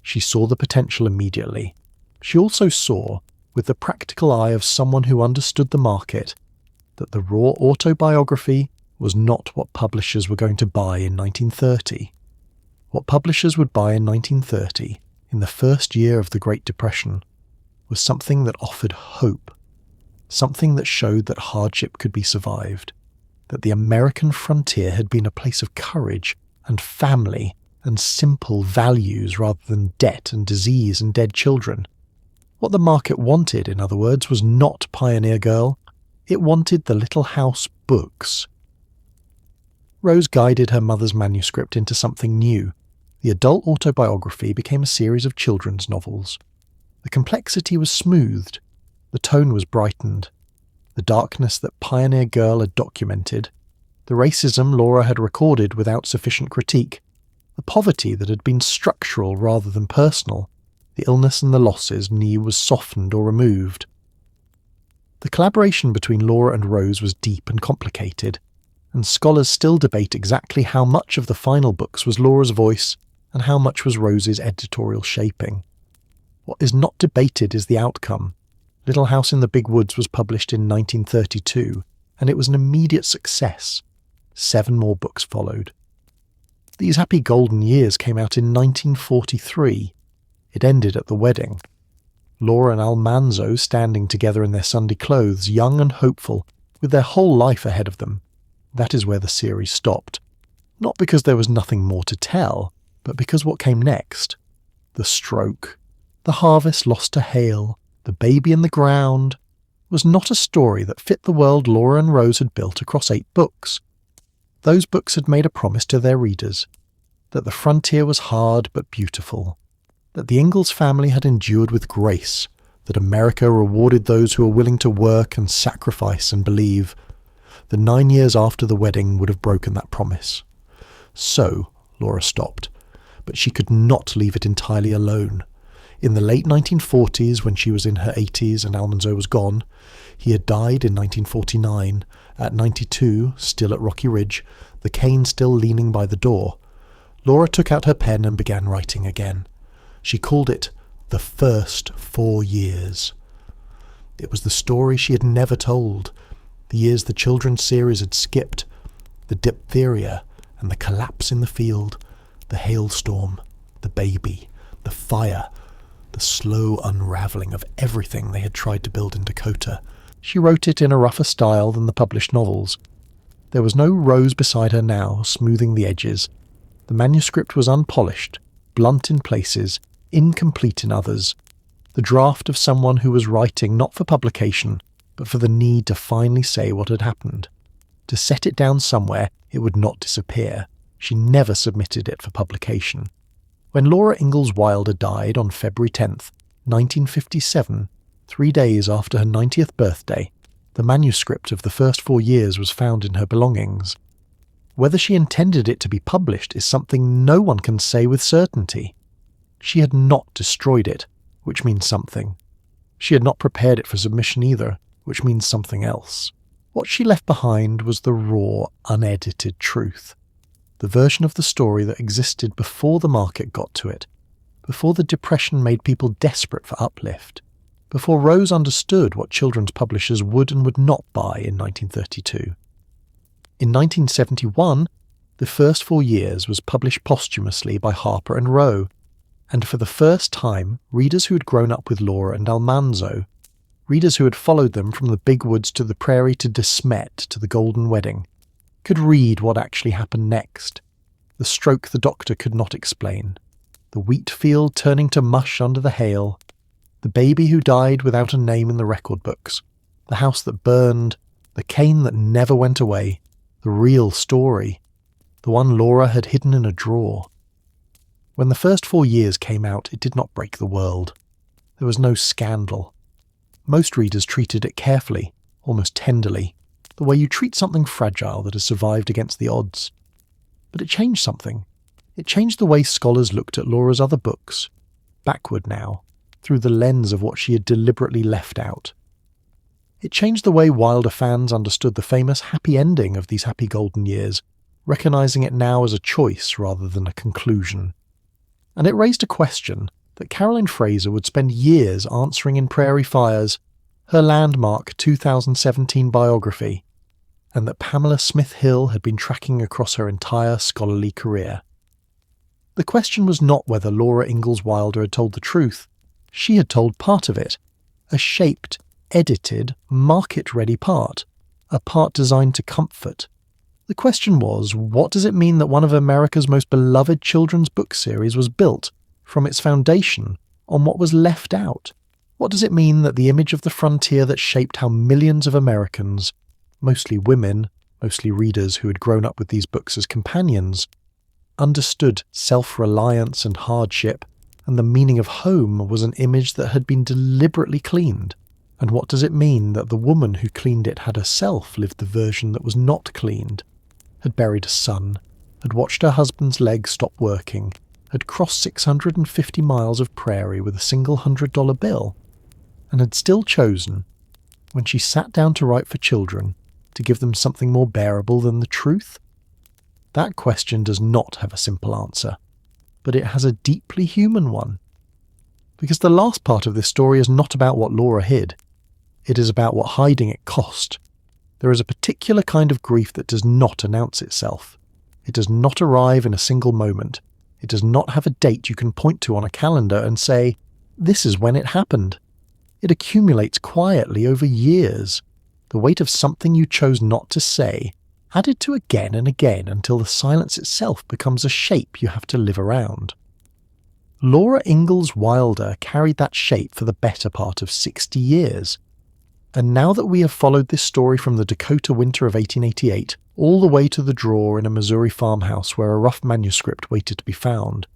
She saw the potential immediately. She also saw, with the practical eye of someone who understood the market, that the raw autobiography was not what publishers were going to buy in 1930. What publishers would buy in 1930, in the first year of the Great Depression, was something that offered hope, something that showed that hardship could be survived, that the American frontier had been a place of courage and family and simple values rather than debt and disease and dead children. What the market wanted, in other words, was not Pioneer Girl. It wanted the Little House books. Rose guided her mother's manuscript into something new. The adult autobiography became a series of children's novels. The complexity was smoothed. The tone was brightened. The darkness that Pioneer Girl had documented, the racism Laura had recorded without sufficient critique, the poverty that had been structural rather than personal, the illness and the losses neither was softened or removed. The collaboration between Laura and Rose was deep and complicated, and scholars still debate exactly how much of the final books was Laura's voice and how much was Rose's editorial shaping. What is not debated is the outcome. Little House in the Big Woods was published in 1932, and it was an immediate success. 7 more books followed. These happy golden years came out in 1943. It ended at the wedding. Laura and Almanzo standing together in their Sunday clothes, young and hopeful, with their whole life ahead of them. That is where the series stopped. Not because there was nothing more to tell, but because what came next, the stroke, the harvest lost to hail, the baby in the ground, was not a story that fit the world Laura and Rose had built across 8 books. Those books had made a promise to their readers, that the frontier was hard but beautiful, that the Ingalls family had endured with grace, that America rewarded those who were willing to work and sacrifice and believe. The 9 years after the wedding would have broken that promise. So, Laura stopped, but she could not leave it entirely alone. In the late 1940s, when she was in her 80s and Almanzo was gone, he had died in 1949, at 92, still at Rocky Ridge, the cane still leaning by the door. Laura took out her pen and began writing again. She called it The First 4 Years. It was the story she had never told, the years the children's series had skipped, the diphtheria and the collapse in the field, the hailstorm, the baby, the fire, the slow unravelling of everything they had tried to build in Dakota. She wrote it in a rougher style than the published novels. There was no Rose beside her now, smoothing the edges. The manuscript was unpolished, blunt in places, incomplete in others. The draft of someone who was writing not for publication, but for the need to finally say what had happened. To set it down somewhere, it would not disappear. She never submitted it for publication. When Laura Ingalls Wilder died on February 10th, 1957, 3 days after her 90th birthday, the manuscript of the first 4 years was found in her belongings. Whether she intended it to be published is something no one can say with certainty. She had not destroyed it, which means something. She had not prepared it for submission either, which means something else. What she left behind was the raw, unedited truth. The version of the story that existed before the market got to it, before the Depression made people desperate for uplift, before Rose understood what children's publishers would and would not buy in 1932. In 1971, The First 4 Years was published posthumously by Harper and Row, and for the first time, readers who had grown up with Laura and Almanzo, readers who had followed them from the Big Woods to the Prairie to De Smet to the Golden Wedding, could read what actually happened next. The stroke the doctor could not explain. The wheat field turning to mush under the hail. The baby who died without a name in the record books. The house that burned. The cane that never went away. The real story. The one Laura had hidden in a drawer. When the first 4 years came out, it did not break the world. There was no scandal. Most readers treated it carefully, almost tenderly, the way you treat something fragile that has survived against the odds. But it changed something. It changed the way scholars looked at Laura's other books, backward now, through the lens of what she had deliberately left out. It changed the way Wilder fans understood the famous happy ending of these happy golden years, recognising it now as a choice rather than a conclusion. And it raised a question that Carolyn Fraser would spend years answering in Prairie Fires, her landmark 2017 biography, and that Pamela Smith Hill had been tracking across her entire scholarly career. The question was not whether Laura Ingalls Wilder had told the truth. She had told part of it, a shaped, edited, market-ready part, a part designed to comfort. The question was, what does it mean that one of America's most beloved children's book series was built, from its foundation, on what was left out? What does it mean that the image of the frontier that shaped how millions of Americans, mostly women, mostly readers who had grown up with these books as companions, understood self-reliance and hardship, and the meaning of home was an image that had been deliberately cleaned? And what does it mean that the woman who cleaned it had herself lived the version that was not cleaned, had buried a son, had watched her husband's leg stop working, had crossed 650 miles of prairie with a single $100 bill, and had still chosen, when she sat down to write for children, to give them something more bearable than the truth? That question does not have a simple answer, but it has a deeply human one. Because the last part of this story is not about what Laura hid. It is about what hiding it cost. There is a particular kind of grief that does not announce itself. It does not arrive in a single moment. It does not have a date you can point to on a calendar and say, this is when it happened. It accumulates quietly over years, the weight of something you chose not to say, added to again and again until the silence itself becomes a shape you have to live around. Laura Ingalls Wilder carried that shape for the better part of 60 years. And now that we have followed this story from the Dakota winter of 1888 all the way to the drawer in a Missouri farmhouse where a rough manuscript waited to be found,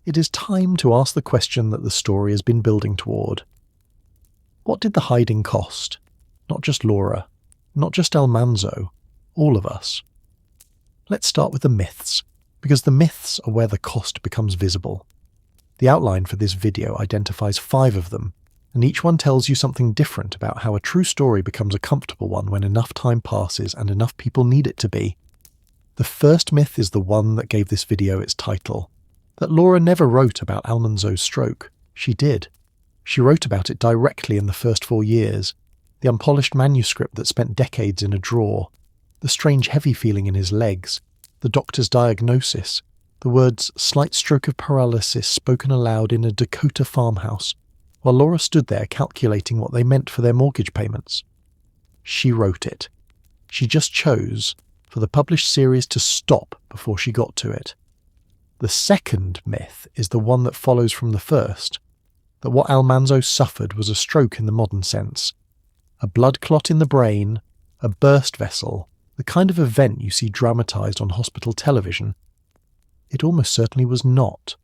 it is time to ask the question that the story has been building toward. What did the hiding cost? Not just Laura, not just Almanzo, all of us. Let's start with the myths, because the myths are where the cost becomes visible. The outline for this video identifies 5 of them, and each one tells you something different about how a true story becomes a comfortable one when enough time passes and enough people need it to be. The first myth is the one that gave this video its title, that Laura never wrote about Almanzo's stroke. She did. She wrote about it directly in the first 4 years, the unpolished manuscript that spent decades in a drawer, the strange heavy feeling in his legs, the doctor's diagnosis, the words slight stroke of paralysis spoken aloud in a Dakota farmhouse, while Laura stood there calculating what they meant for their mortgage payments. She wrote it. She just chose for the published series to stop before she got to it. The second myth is the one that follows from the first, that what Almanzo suffered was a stroke in the modern sense, a blood clot in the brain, a burst vessel, the kind of event you see dramatised on hospital television. It almost certainly was not.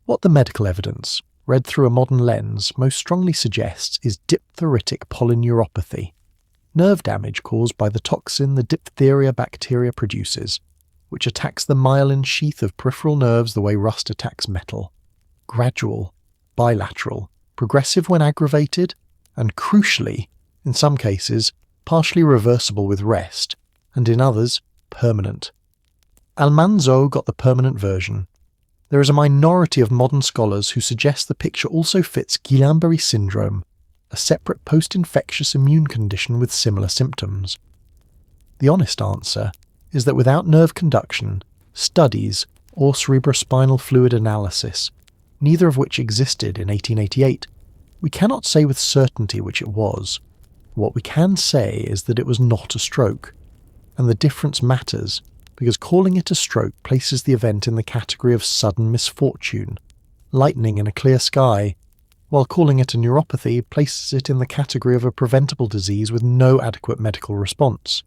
What the medical evidence, read through a modern lens, most strongly suggests is diphtheritic polyneuropathy, nerve damage caused by the toxin the diphtheria bacteria produces, which attacks the myelin sheath of peripheral nerves the way rust attacks metal. Gradual, bilateral, progressive when aggravated, and crucially, in some cases, partially reversible with rest, and in others, permanent. Almanzo got the permanent version. There is a minority of modern scholars who suggest the picture also fits Guillain-Barré syndrome, a separate post-infectious immune condition with similar symptoms. The honest answer is that without nerve conduction, studies, or cerebrospinal fluid analysis, neither of which existed in 1888, we cannot say with certainty which it was. What we can say is that it was not a stroke, and the difference matters because calling it a stroke places the event in the category of sudden misfortune, lightning in a clear sky, while calling it a neuropathy places it in the category of a preventable disease with no adequate medical response.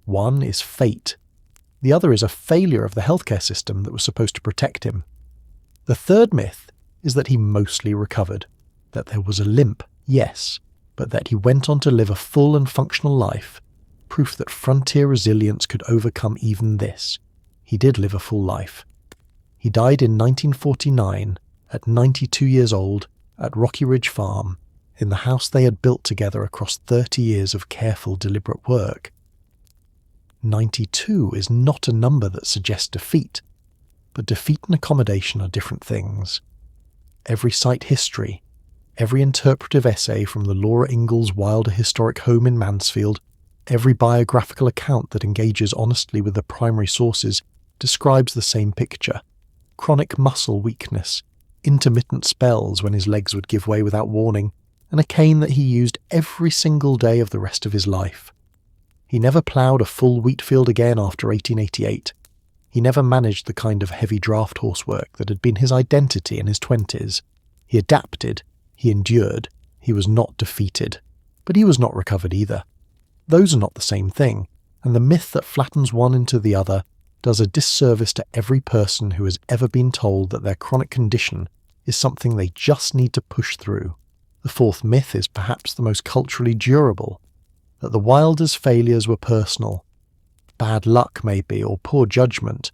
One is fate. The other is a failure of the healthcare system that was supposed to protect him. The third myth is that he mostly recovered, that there was a limp, yes, but that he went on to live a full and functional life, proof that frontier resilience could overcome even this. He did live a full life. He died in 1949, at 92 years old, at Rocky Ridge Farm, in the house they had built together across 30 years of careful, deliberate work. 92 is not a number that suggests defeat, but defeat and accommodation are different things. Every site history, every interpretive essay from the Laura Ingalls Wilder historic home in Mansfield, every biographical account that engages honestly with the primary sources describes the same picture: chronic muscle weakness, intermittent spells when his legs would give way without warning, and a cane that he used every single day of the rest of his life. He never ploughed a full wheat field again after 1888. He never managed the kind of heavy draft horse work that had been his identity in his 20s. He adapted, he endured, he was not defeated. But he was not recovered either. Those are not the same thing, and the myth that flattens one into the other does a disservice to every person who has ever been told that their chronic condition is something they just need to push through. The fourth myth is perhaps the most culturally durable, that the Wilders' failures were personal. Bad luck, maybe, or poor judgment,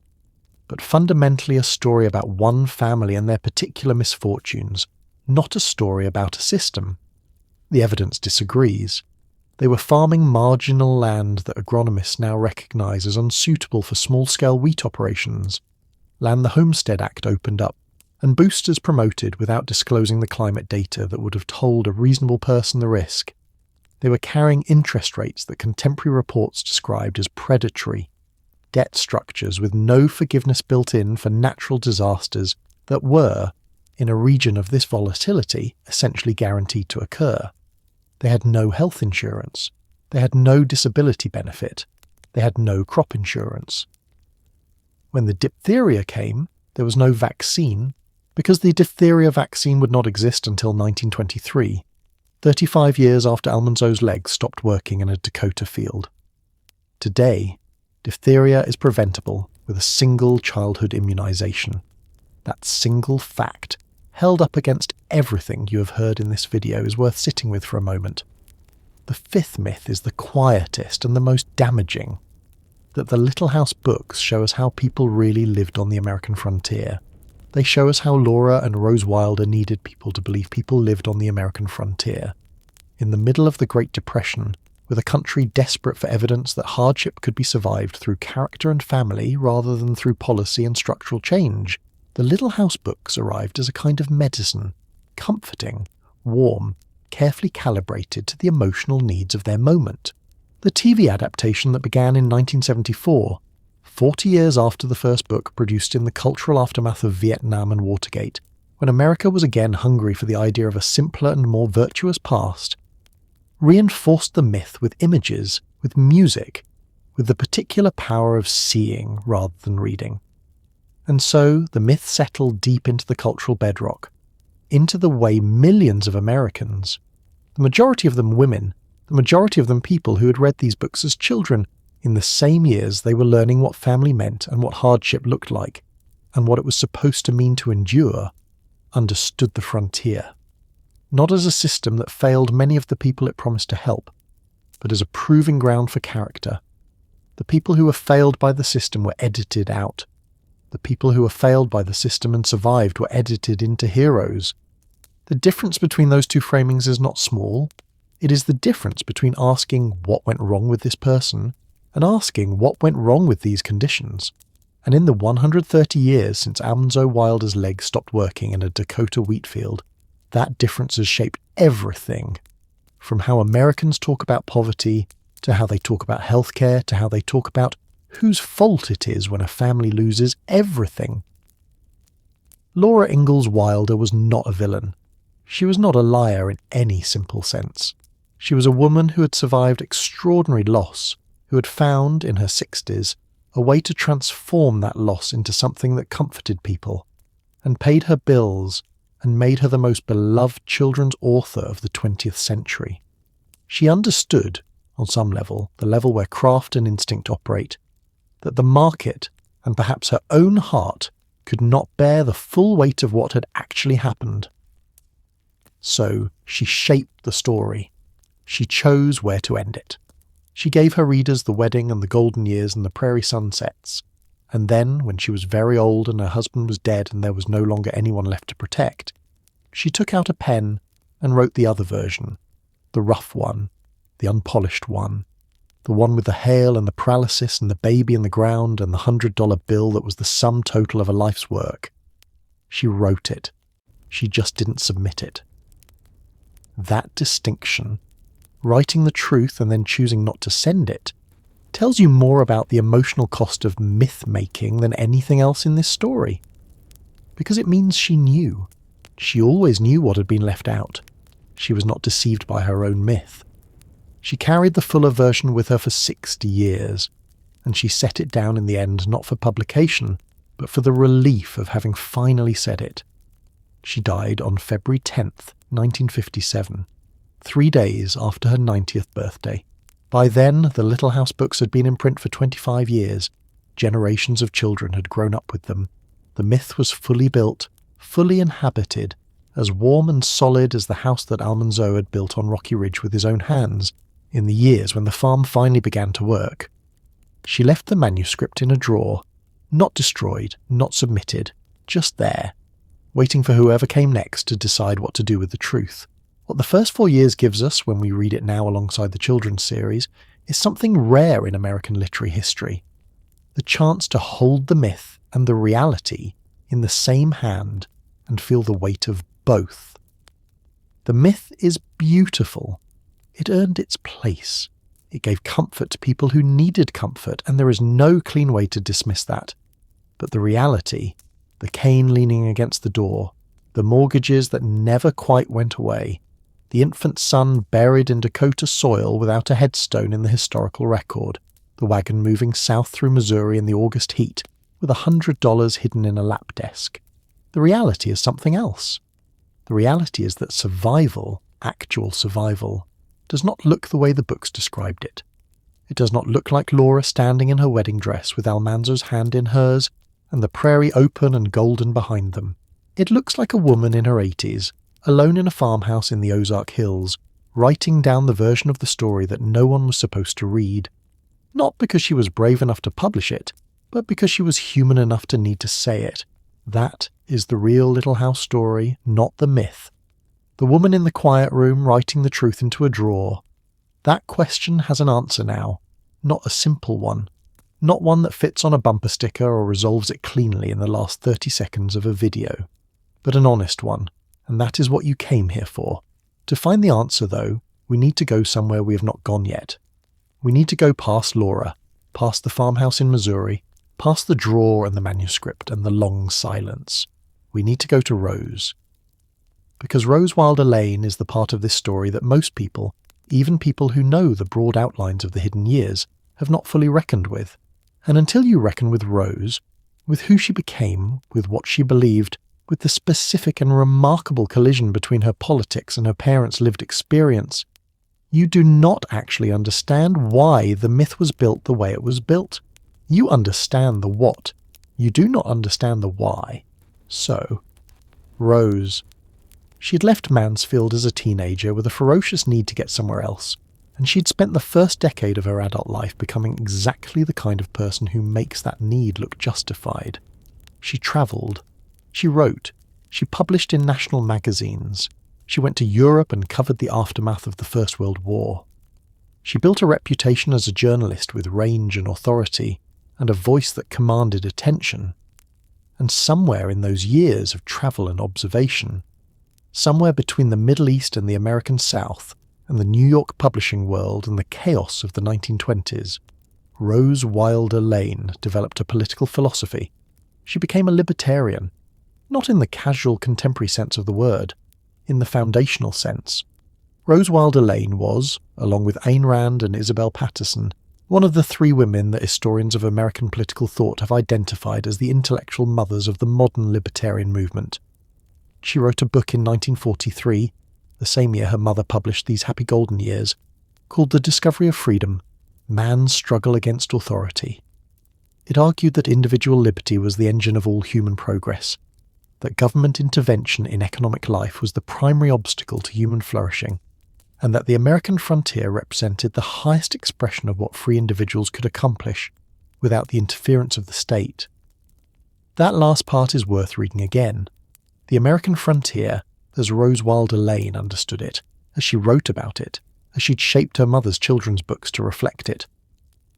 but fundamentally a story about one family and their particular misfortunes, not a story about a system. The evidence disagrees. They were farming marginal land that agronomists now recognise as unsuitable for small-scale wheat operations, land the Homestead Act opened up, and boosters promoted without disclosing the climate data that would have told a reasonable person the risk. They were carrying interest rates that contemporary reports described as predatory, debt structures with no forgiveness built in for natural disasters that were, in a region of this volatility, essentially guaranteed to occur. They had no health insurance. They had no disability benefit. They had no crop insurance. When the diphtheria came, there was no vaccine, because the diphtheria vaccine would not exist until 1923. 35 years after Almanzo's legs stopped working in a Dakota field. Today, diphtheria is preventable with a single childhood immunization. That single fact, held up against everything you have heard in this video, is worth sitting with for a moment. The fifth myth is the quietest and the most damaging, that the Little House books show us how people really lived on the American frontier. They show us how Laura and Rose Wilder needed people to believe people lived on the American frontier. In the middle of the Great Depression, with a country desperate for evidence that hardship could be survived through character and family rather than through policy and structural change, the Little House books arrived as a kind of medicine, comforting, warm, carefully calibrated to the emotional needs of their moment. The TV adaptation that began in 1974, 40 years after the first book produced in the cultural aftermath of Vietnam and Watergate, when America was again hungry for the idea of a simpler and more virtuous past, reinforced the myth with images, with music, with the particular power of seeing rather than reading. And so the myth settled deep into the cultural bedrock, into the way millions of Americans, the majority of them women, the majority of them people who had read these books as children, in the same years they were learning what family meant and what hardship looked like, and what it was supposed to mean to endure, understood the frontier. Not as a system that failed many of the people it promised to help, but as a proving ground for character. The people who were failed by the system were edited out. The people who were failed by the system and survived were edited into heroes. The difference between those two framings is not small. It is the difference between asking what went wrong with this person and asking what went wrong with these conditions. And in the 130 years since Almanzo Wilder's legs stopped working in a Dakota wheat field, that difference has shaped everything, from how Americans talk about poverty, to how they talk about healthcare, to how they talk about whose fault it is when a family loses everything. Laura Ingalls Wilder was not a villain. She was not a liar in any simple sense. She was a woman who had survived extraordinary loss, who had found, in her 60s, a way to transform that loss into something that comforted people, and paid her bills, and made her the most beloved children's author of the 20th century. She understood, on some level, the level where craft and instinct operate, that the market, and perhaps her own heart, could not bear the full weight of what had actually happened. So she shaped the story. She chose where to end it. She gave her readers the wedding and the golden years and the prairie sunsets, and then, when she was very old and her husband was dead and there was no longer anyone left to protect, she took out a pen and wrote the other version, the rough one, the unpolished one, the one with the hail and the paralysis and the baby in the ground and the $100 bill that was the sum total of a life's work. She wrote it. She just didn't submit it. That distinction, writing the truth and then choosing not to send it, tells you more about the emotional cost of myth-making than anything else in this story. Because it means she knew. She always knew what had been left out. She was not deceived by her own myth. She carried the fuller version with her for 60 years, and she set it down in the end not for publication, but for the relief of having finally said it. She died on February 10th, 1957, 3 days after her 90th birthday. By then, the Little House books had been in print for 25 years. Generations of children had grown up with them. The myth was fully built, fully inhabited, as warm and solid as the house that Almanzo had built on Rocky Ridge with his own hands, in the years when the farm finally began to work. She left the manuscript in a drawer, not destroyed, not submitted, just there, waiting for whoever came next to decide what to do with the truth. What the first 4 years gives us, when we read it now alongside the children's series, is something rare in American literary history. The chance to hold the myth and the reality in the same hand and feel the weight of both. The myth is beautiful. It earned its place. It gave comfort to people who needed comfort, and there is no clean way to dismiss that. But the reality, the cane leaning against the door, the mortgages that never quite went away, the infant son buried in Dakota soil without a headstone in the historical record, the wagon moving south through Missouri in the August heat with $100 hidden in a lap desk. The reality is something else. The reality is that survival, actual survival, does not look the way the books described it. It does not look like Laura standing in her wedding dress with Almanzo's hand in hers and the prairie open and golden behind them. It looks like a woman in her 80s, alone in a farmhouse in the Ozark Hills, writing down the version of the story that no one was supposed to read. Not because she was brave enough to publish it, but because she was human enough to need to say it. That is the real Little House story, not the myth. The woman in the quiet room writing the truth into a drawer. That question has an answer now, not a simple one. Not one that fits on a bumper sticker or resolves it cleanly in the last 30 seconds of a video. But an honest one, and that is what you came here for. To find the answer, though, we need to go somewhere we have not gone yet. We need to go past Laura, past the farmhouse in Missouri, past the drawer and the manuscript and the long silence. We need to go to Rose. Because Rose Wilder Lane is the part of this story that most people, even people who know the broad outlines of the hidden years, have not fully reckoned with. And until you reckon with Rose, with who she became, with what she believed, with the specific and remarkable collision between her politics and her parents' lived experience, you do not actually understand why the myth was built the way it was built. You understand the what. You do not understand the why. So, Rose. She had left Mansfield as a teenager with a ferocious need to get somewhere else, and she'd spent the first decade of her adult life becoming exactly the kind of person who makes that need look justified. She travelled. She wrote. She published in national magazines. She went to Europe and covered the aftermath of the First World War. She built a reputation as a journalist with range and authority, and a voice that commanded attention. And somewhere in those years of travel and observation, somewhere between the Middle East and the American South, and the New York publishing world and the chaos of the 1920s, Rose Wilder Lane developed a political philosophy. She became a libertarian, not in the casual contemporary sense of the word, in the foundational sense. Rose Wilder Lane was, along with Ayn Rand and Isabel Patterson, one of the 3 women that historians of American political thought have identified as the intellectual mothers of the modern libertarian movement. She wrote a book in 1943, the same year her mother published These Happy Golden Years, called The Discovery of Freedom, Man's Struggle Against Authority. It argued that individual liberty was the engine of all human progress, that government intervention in economic life was the primary obstacle to human flourishing, and that the American frontier represented the highest expression of what free individuals could accomplish without the interference of the state. That last part is worth reading again. The American frontier, as Rose Wilder Lane understood it, as she wrote about it, as she'd shaped her mother's children's books to reflect it,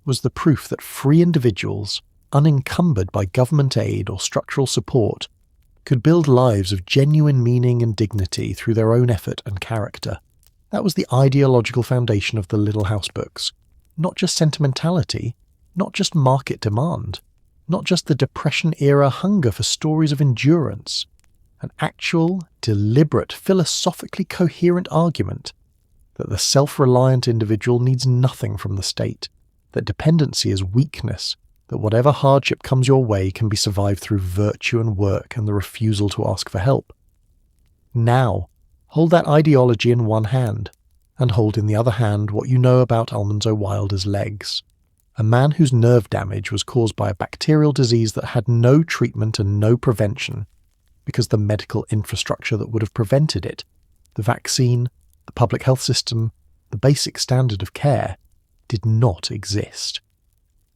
was the proof that free individuals, unencumbered by government aid or structural support, could build lives of genuine meaning and dignity through their own effort and character. That was the ideological foundation of the Little House books. Not just sentimentality, not just market demand, not just the Depression-era hunger for stories of endurance. An actual, deliberate, philosophically coherent argument that the self-reliant individual needs nothing from the state, that dependency is weakness, that whatever hardship comes your way can be survived through virtue and work and the refusal to ask for help. Now, hold that ideology in one hand, and hold in the other hand what you know about Almanzo Wilder's legs. A man whose nerve damage was caused by a bacterial disease that had no treatment and no prevention, because the medical infrastructure that would have prevented it, the vaccine, the public health system, the basic standard of care, did not exist.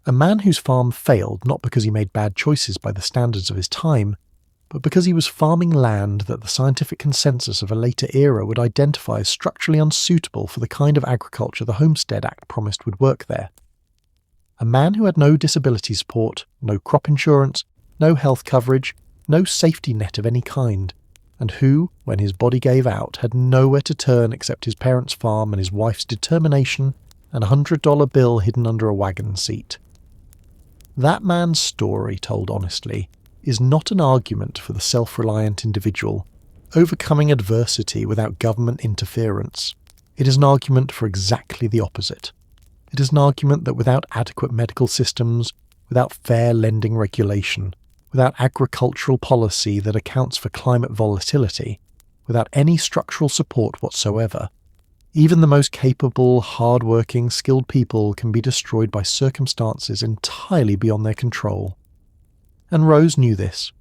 A man whose farm failed not because he made bad choices by the standards of his time, but because he was farming land that the scientific consensus of a later era would identify as structurally unsuitable for the kind of agriculture the Homestead Act promised would work there. A man who had no disability support, no crop insurance, no health coverage, no safety net of any kind, and who, when his body gave out, had nowhere to turn except his parents' farm and his wife's determination and a $100 bill hidden under a wagon seat. That man's story, told honestly, is not an argument for the self-reliant individual, overcoming adversity without government interference. It is an argument for exactly the opposite. It is an argument that without adequate medical systems, without fair lending regulation, without agricultural policy that accounts for climate volatility, without any structural support whatsoever, even the most capable, hard-working, skilled people can be destroyed by circumstances entirely beyond their control. And Rose knew this.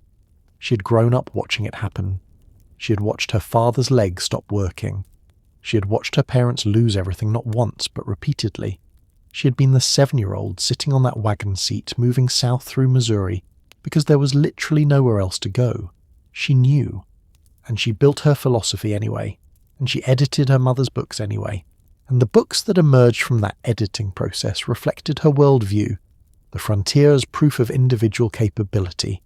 She had grown up watching it happen. She had watched her father's leg stop working. She had watched her parents lose everything not once but repeatedly. She had been the 7-year-old sitting on that wagon seat moving south through Missouri because there was literally nowhere else to go. She knew. And she built her philosophy anyway. And she edited her mother's books anyway. And the books that emerged from that editing process reflected her worldview, the frontier as proof of individual capability,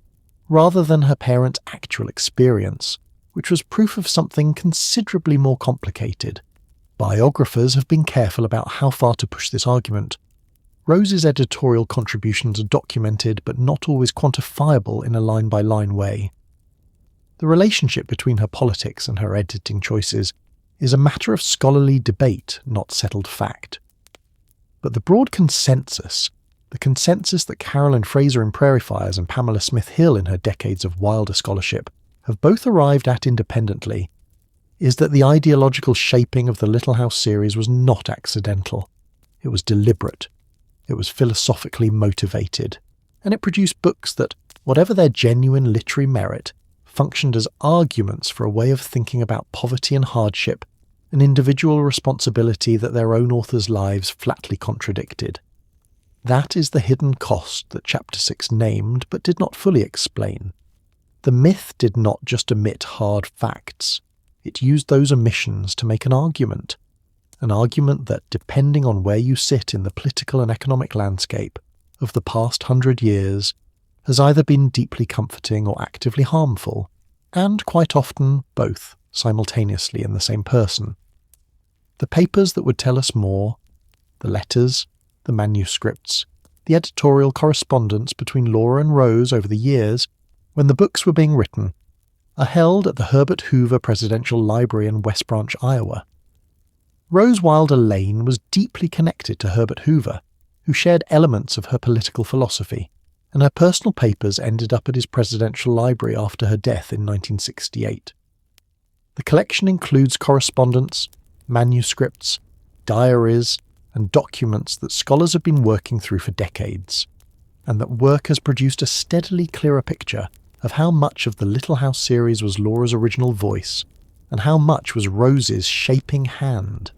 rather than her parents' actual experience, which was proof of something considerably more complicated. Biographers have been careful about how far to push this argument. Rose's editorial contributions are documented but not always quantifiable in a line-by-line way. The relationship between her politics and her editing choices is a matter of scholarly debate, not settled fact. But the broad consensus, the consensus that Carolyn Fraser in Prairie Fires and Pamela Smith Hill in her decades of Wilder scholarship have both arrived at independently, is that the ideological shaping of the Little House series was not accidental. It was deliberate. It was philosophically motivated. And it produced books that, whatever their genuine literary merit, functioned as arguments for a way of thinking about poverty and hardship, an individual responsibility that their own authors' lives flatly contradicted. That is the hidden cost that Chapter 6 named but did not fully explain. The myth did not just omit hard facts. It used those omissions to make an argument that, depending on where you sit in the political and economic landscape of the past 100 years, has either been deeply comforting or actively harmful, and quite often both, simultaneously in the same person. The papers that would tell us more, the letters, the manuscripts, the editorial correspondence between Laura and Rose over the years, when the books were being written, are held at the Herbert Hoover Presidential Library in West Branch, Iowa. Rose Wilder Lane was deeply connected to Herbert Hoover, who shared elements of her political philosophy, and her personal papers ended up at his presidential library after her death in 1968. The collection includes correspondence, manuscripts, diaries, and documents that scholars have been working through for decades, and that work has produced a steadily clearer picture of how much of the Little House series was Laura's original voice, and how much was Rose's shaping hand.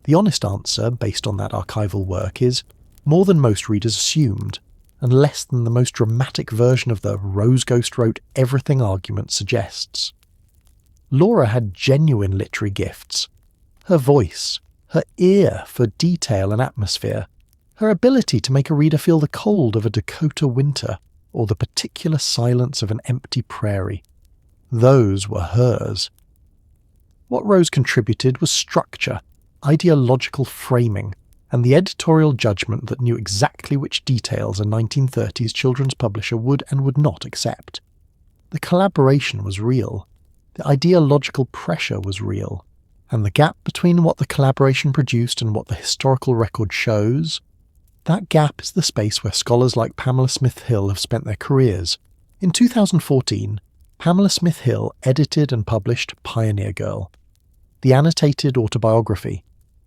The honest answer, based on that archival work, is more than most readers assumed, and less than the most dramatic version of the Rose Ghost wrote everything argument suggests. Laura had genuine literary gifts. Her voice, her ear for detail and atmosphere, her ability to make a reader feel the cold of a Dakota winter or the particular silence of an empty prairie. Those were hers. What Rose contributed was structure, ideological framing, and the editorial judgment that knew exactly which details a 1930s children's publisher would and would not accept. The collaboration was real. The ideological pressure was real. And the gap between what the collaboration produced and what the historical record shows, that gap is the space where scholars like Pamela Smith-Hill have spent their careers. In 2014, Pamela Smith-Hill edited and published Pioneer Girl, the annotated autobiography,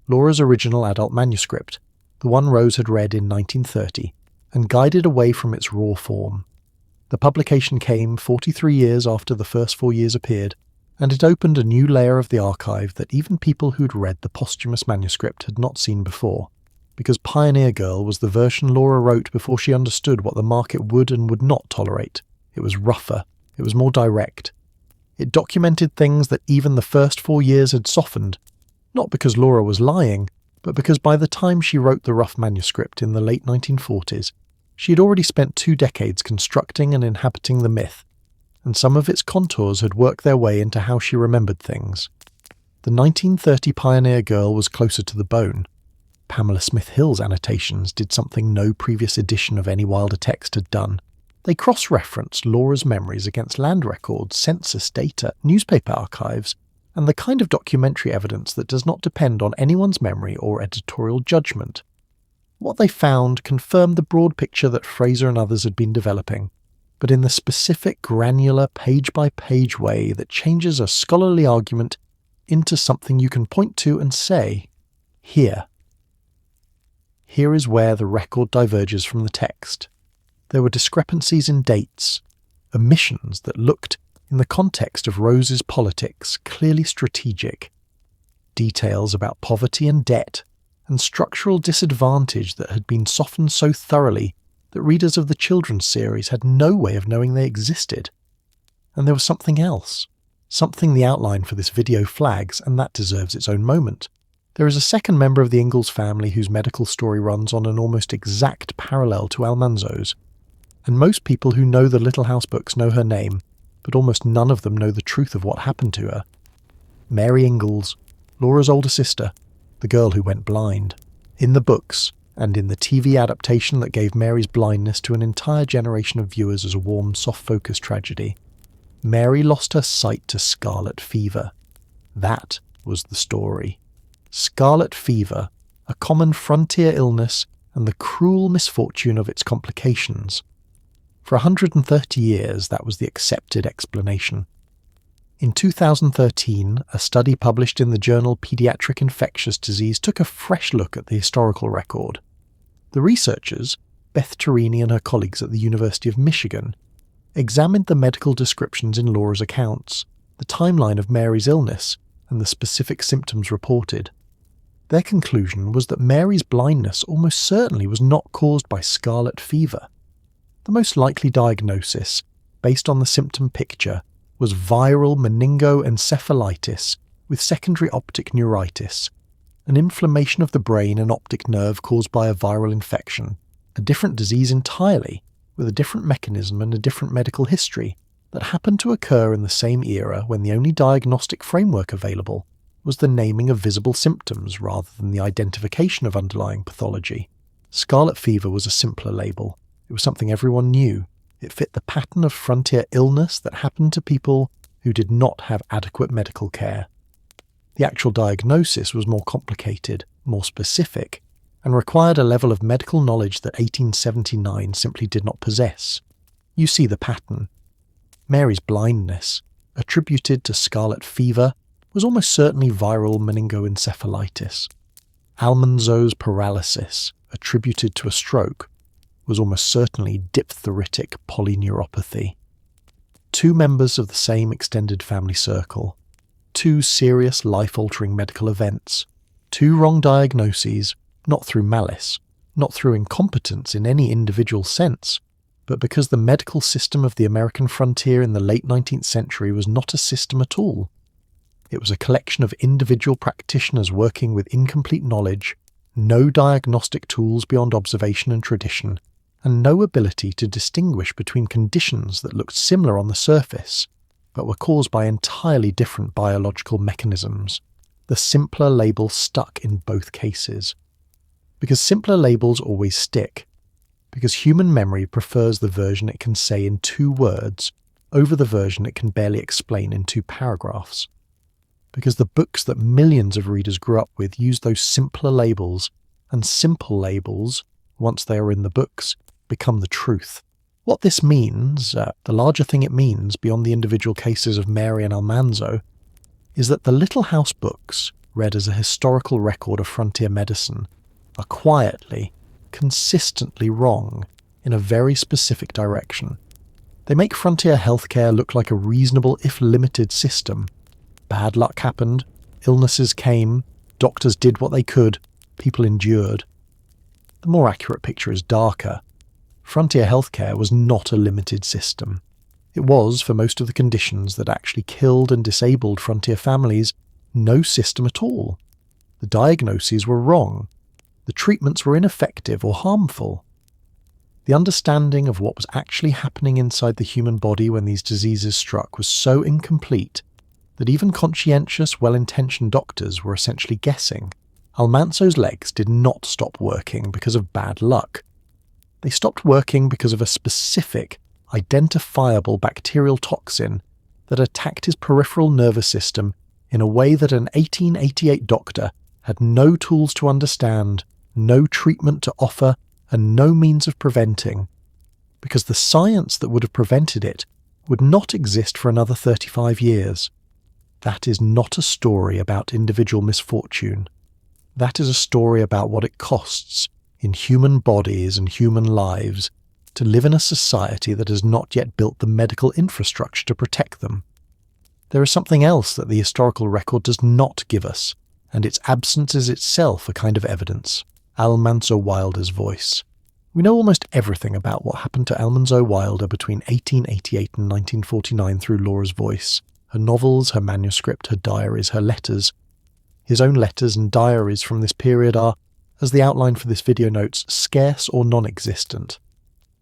Laura's original adult manuscript, the one Rose had read in 1930, and guided away from its raw form. The publication came 43 years after the first 4 years appeared, and it opened a new layer of the archive that even people who'd read the posthumous manuscript had not seen before, because Pioneer Girl was the version Laura wrote before she understood what the market would and would not tolerate. It was rougher, it was more direct. It documented things that even the first 4 years had softened, not because Laura was lying, but because by the time she wrote the rough manuscript in the late 1940s, she had already spent 2 decades constructing and inhabiting the myth, and some of its contours had worked their way into how she remembered things. The 1930 Pioneer Girl was closer to the bone. Pamela Smith-Hill's annotations did something no previous edition of any Wilder text had done. They cross-referenced Laura's memories against land records, census data, newspaper archives, and the kind of documentary evidence that does not depend on anyone's memory or editorial judgment. What they found confirmed the broad picture that Fraser and others had been developing, but in the specific, granular, page-by-page way that changes a scholarly argument into something you can point to and say, here. Here is where the record diverges from the text. There were discrepancies in dates, omissions that looked, in the context of Rose's politics, clearly strategic, details about poverty and debt, and structural disadvantage that had been softened so thoroughly that readers of the children's series had no way of knowing they existed. And there was something else, something the outline for this video flags, and that deserves its own moment. There is a second member of the Ingalls family whose medical story runs on an almost exact parallel to Almanzo's, and most people who know the Little House books know her name, but almost none of them know the truth of what happened to her. Mary Ingalls, Laura's older sister, the girl who went blind. In the books, and in the TV adaptation that gave Mary's blindness to an entire generation of viewers as a warm, soft-focus tragedy, Mary lost her sight to scarlet fever. That was the story. Scarlet fever, a common frontier illness, and the cruel misfortune of its complications. For 130 years, that was the accepted explanation. In 2013, a study published in the journal Pediatric Infectious Disease took a fresh look at the historical record. The researchers, Beth Torini and her colleagues at the University of Michigan, examined the medical descriptions in Laura's accounts, the timeline of Mary's illness, and the specific symptoms reported. Their conclusion was that Mary's blindness almost certainly was not caused by scarlet fever. The most likely diagnosis, based on the symptom picture, was viral meningoencephalitis with secondary optic neuritis, an inflammation of the brain and optic nerve caused by a viral infection, a different disease entirely, with a different mechanism and a different medical history, that happened to occur in the same era when the only diagnostic framework available was the naming of visible symptoms rather than the identification of underlying pathology. Scarlet fever was a simpler label. It was something everyone knew. It fit the pattern of frontier illness that happened to people who did not have adequate medical care. The actual diagnosis was more complicated, more specific, and required a level of medical knowledge that 1879 simply did not possess. You see the pattern. Mary's blindness, attributed to scarlet fever, was almost certainly viral meningoencephalitis. Almanzo's paralysis, attributed to a stroke, was almost certainly diphtheritic polyneuropathy. 2 members of the same extended family circle, 2 serious life-altering medical events, 2 wrong diagnoses, not through malice, not through incompetence in any individual sense, but because the medical system of the American frontier in the late 19th century was not a system at all. It was a collection of individual practitioners working with incomplete knowledge, no diagnostic tools beyond observation and tradition, and no ability to distinguish between conditions that looked similar on the surface, but were caused by entirely different biological mechanisms. The simpler label stuck in both cases. Because simpler labels always stick. Because human memory prefers the version it can say in 2 words over the version it can barely explain in 2 paragraphs. Because the books that millions of readers grew up with use those simpler labels, and simple labels, once they are in the books, become the truth. What this means, the larger thing it means beyond the individual cases of Mary and Almanzo, is that the Little House books, read as a historical record of frontier medicine, are quietly, consistently wrong in a very specific direction. They make frontier healthcare look like a reasonable if limited system. Bad luck happened, illnesses came, doctors did what they could, people endured. The more accurate picture is darker. Frontier healthcare was not a limited system. It was, for most of the conditions that actually killed and disabled frontier families, no system at all. The diagnoses were wrong. The treatments were ineffective or harmful. The understanding of what was actually happening inside the human body when these diseases struck was so incomplete that even conscientious, well-intentioned doctors were essentially guessing. Almanzo's legs did not stop working because of bad luck. They stopped working because of a specific, identifiable bacterial toxin that attacked his peripheral nervous system in a way that an 1888 doctor had no tools to understand, no treatment to offer, and no means of preventing, because the science that would have prevented it would not exist for another 35 years. That is not a story about individual misfortune. That is a story about what it costs in human bodies and human lives to live in a society that has not yet built the medical infrastructure to protect them. There is something else that the historical record does not give us, and its absence is itself a kind of evidence. Almanzo Wilder's voice. We know almost everything about what happened to Almanzo Wilder between 1888 and 1949 through Laura's voice. Her novels, her manuscript, her diaries, her letters. His own letters and diaries from this period are, as the outline for this video notes, scarce or non-existent.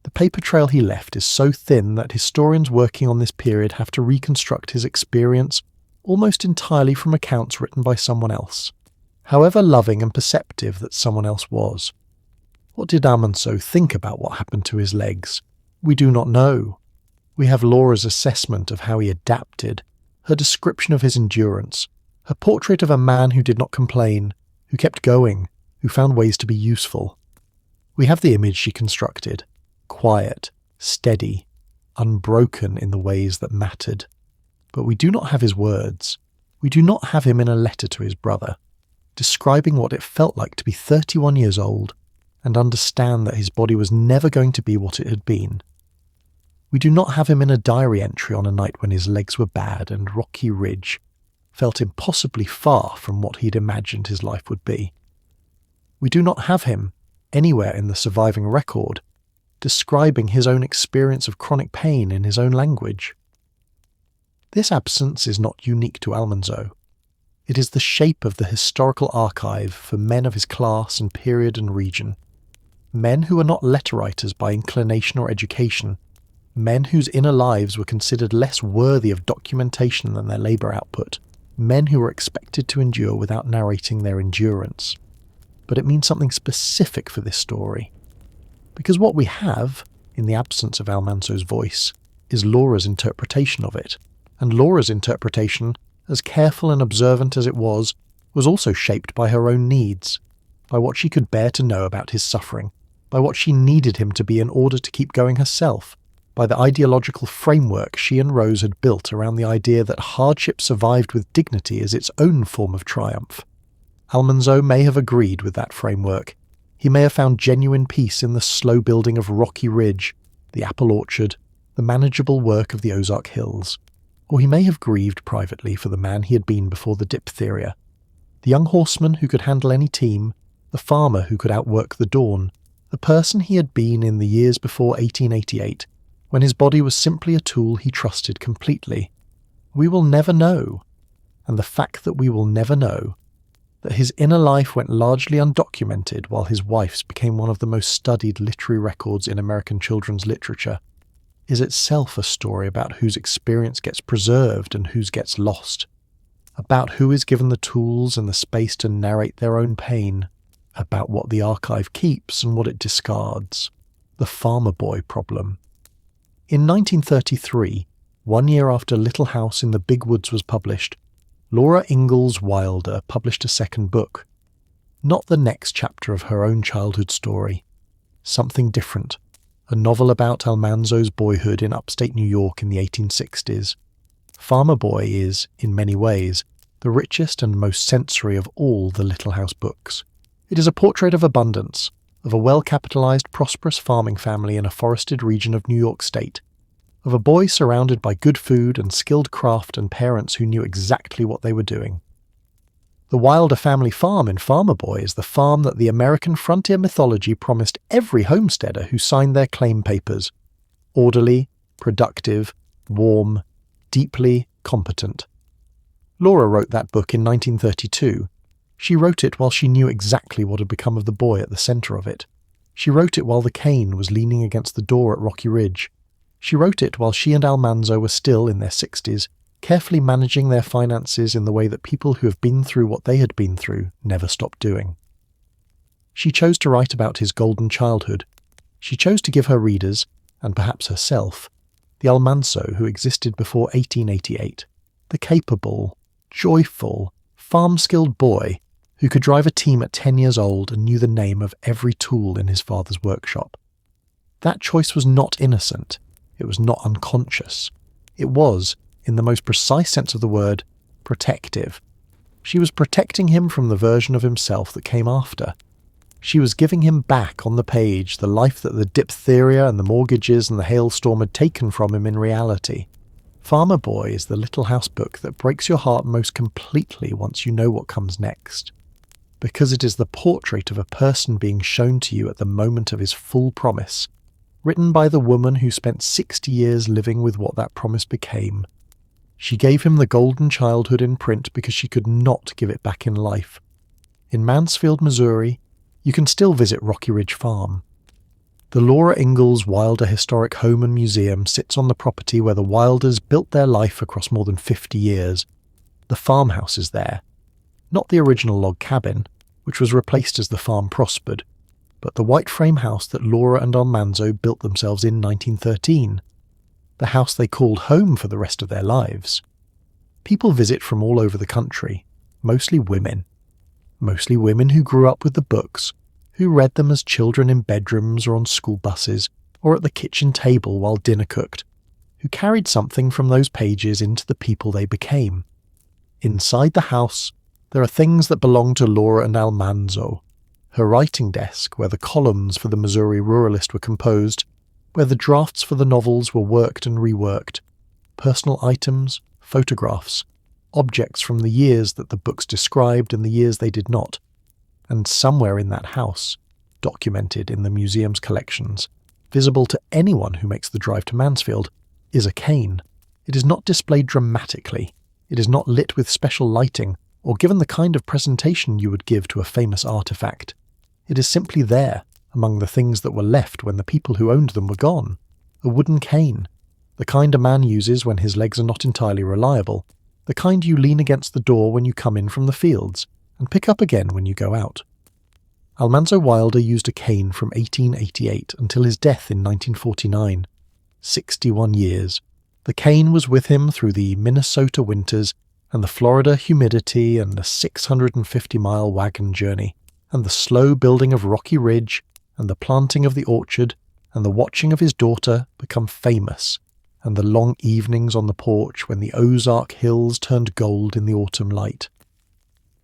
The paper trail he left is so thin that historians working on this period have to reconstruct his experience almost entirely from accounts written by someone else, however loving and perceptive that someone else was. What did Almanzo think about what happened to his legs? We do not know. We have Laura's assessment of how he adapted, her description of his endurance, her portrait of a man who did not complain, who kept going, who found ways to be useful. We have the image she constructed, quiet, steady, unbroken in the ways that mattered. But we do not have his words. We do not have him in a letter to his brother, describing what it felt like to be 31 years old and understand that his body was never going to be what it had been. We do not have him in a diary entry on a night when his legs were bad and Rocky Ridge felt impossibly far from what he'd imagined his life would be. We do not have him, anywhere in the surviving record, describing his own experience of chronic pain in his own language. This absence is not unique to Almanzo. It is the shape of the historical archive for men of his class and period and region. Men who are not letter writers by inclination or education, men whose inner lives were considered less worthy of documentation than their labour output, men who were expected to endure without narrating their endurance. But it means something specific for this story. Because what we have, in the absence of Almanzo's voice, is Laura's interpretation of it. And Laura's interpretation, as careful and observant as it was also shaped by her own needs, by what she could bear to know about his suffering, by what she needed him to be in order to keep going herself, by the ideological framework she and Rose had built around the idea that hardship survived with dignity is its own form of triumph. Almanzo may have agreed with that framework. He may have found genuine peace in the slow building of Rocky Ridge, the apple orchard, the manageable work of the Ozark Hills. Or he may have grieved privately for the man he had been before the diphtheria, the young horseman who could handle any team, the farmer who could outwork the dawn, the person he had been in the years before 1888, when his body was simply a tool he trusted completely. We will never know. and the fact that we will never know, that his inner life went largely undocumented while his wife's became one of the most studied literary records in American children's literature, is itself a story about whose experience gets preserved and whose gets lost, about who is given the tools and the space to narrate their own pain, about what the archive keeps and what it discards. The farmer boy problem. In 1933, 1 year after Little House in the Big Woods was published, Laura Ingalls Wilder published a second book. Not the next chapter of her own childhood story. Something different. A novel about Almanzo's boyhood in upstate New York in the 1860s. Farmer Boy is, in many ways, the richest and most sensory of all the Little House books. It is a portrait of abundance, of a well-capitalized, prosperous farming family in a forested region of New York State, of a boy surrounded by good food and skilled craft and parents who knew exactly what they were doing. The Wilder family farm in Farmer Boy is the farm that the American frontier mythology promised every homesteader who signed their claim papers. Orderly, productive, warm, deeply competent. Laura wrote that book in 1932. She wrote it while she knew exactly what had become of the boy at the centre of it. She wrote it while the cane was leaning against the door at Rocky Ridge. She wrote it while she and Almanzo were still in their 60s, carefully managing their finances in the way that people who have been through what they had been through never stop doing. She chose to write about his golden childhood. She chose to give her readers, and perhaps herself, the Almanzo who existed before 1888, the capable, joyful, farm-skilled boy who could drive a team at 10 years old and knew the name of every tool in his father's workshop. That choice was not innocent. It was not unconscious. It was, in the most precise sense of the word, protective. She was protecting him from the version of himself that came after. She was giving him back on the page the life that the diphtheria and the mortgages and the hailstorm had taken from him in reality. Farmer Boy is the Little House book that breaks your heart most completely once you know what comes next, because it is the portrait of a person being shown to you at the moment of his full promise, written by the woman who spent 60 years living with what that promise became. She gave him the golden childhood in print because she could not give it back in life. In Mansfield, Missouri, you can still visit Rocky Ridge Farm. The Laura Ingalls Wilder Historic Home and Museum sits on the property where the Wilders built their life across more than 50 years. The farmhouse is there. Not the original log cabin, which was replaced as the farm prospered, but the white frame house that Laura and Almanzo built themselves in 1913. The house they called home for the rest of their lives. People visit from all over the country, mostly women. Mostly women who grew up with the books, who read them as children in bedrooms or on school buses or at the kitchen table while dinner cooked, who carried something from those pages into the people they became. Inside the house, there are things that belong to Laura and Almanzo. Her writing desk, where the columns for the Missouri Ruralist were composed, where the drafts for the novels were worked and reworked, personal items, photographs, objects from the years that the books described and the years they did not. And somewhere in that house, documented in the museum's collections, visible to anyone who makes the drive to Mansfield, is a cane. It is not displayed dramatically. It is not lit with special lighting or given the kind of presentation you would give to a famous artifact. It is simply there, among the things that were left when the people who owned them were gone. A wooden cane, the kind a man uses when his legs are not entirely reliable, the kind you lean against the door when you come in from the fields, and pick up again when you go out. Almanzo Wilder used a cane from 1888 until his death in 1949. 61 years. The cane was with him through the Minnesota winters and the Florida humidity and the 650-mile wagon journey, and the slow building of Rocky Ridge, and the planting of the orchard, and the watching of his daughter become famous, and the long evenings on the porch when the Ozark hills turned gold in the autumn light.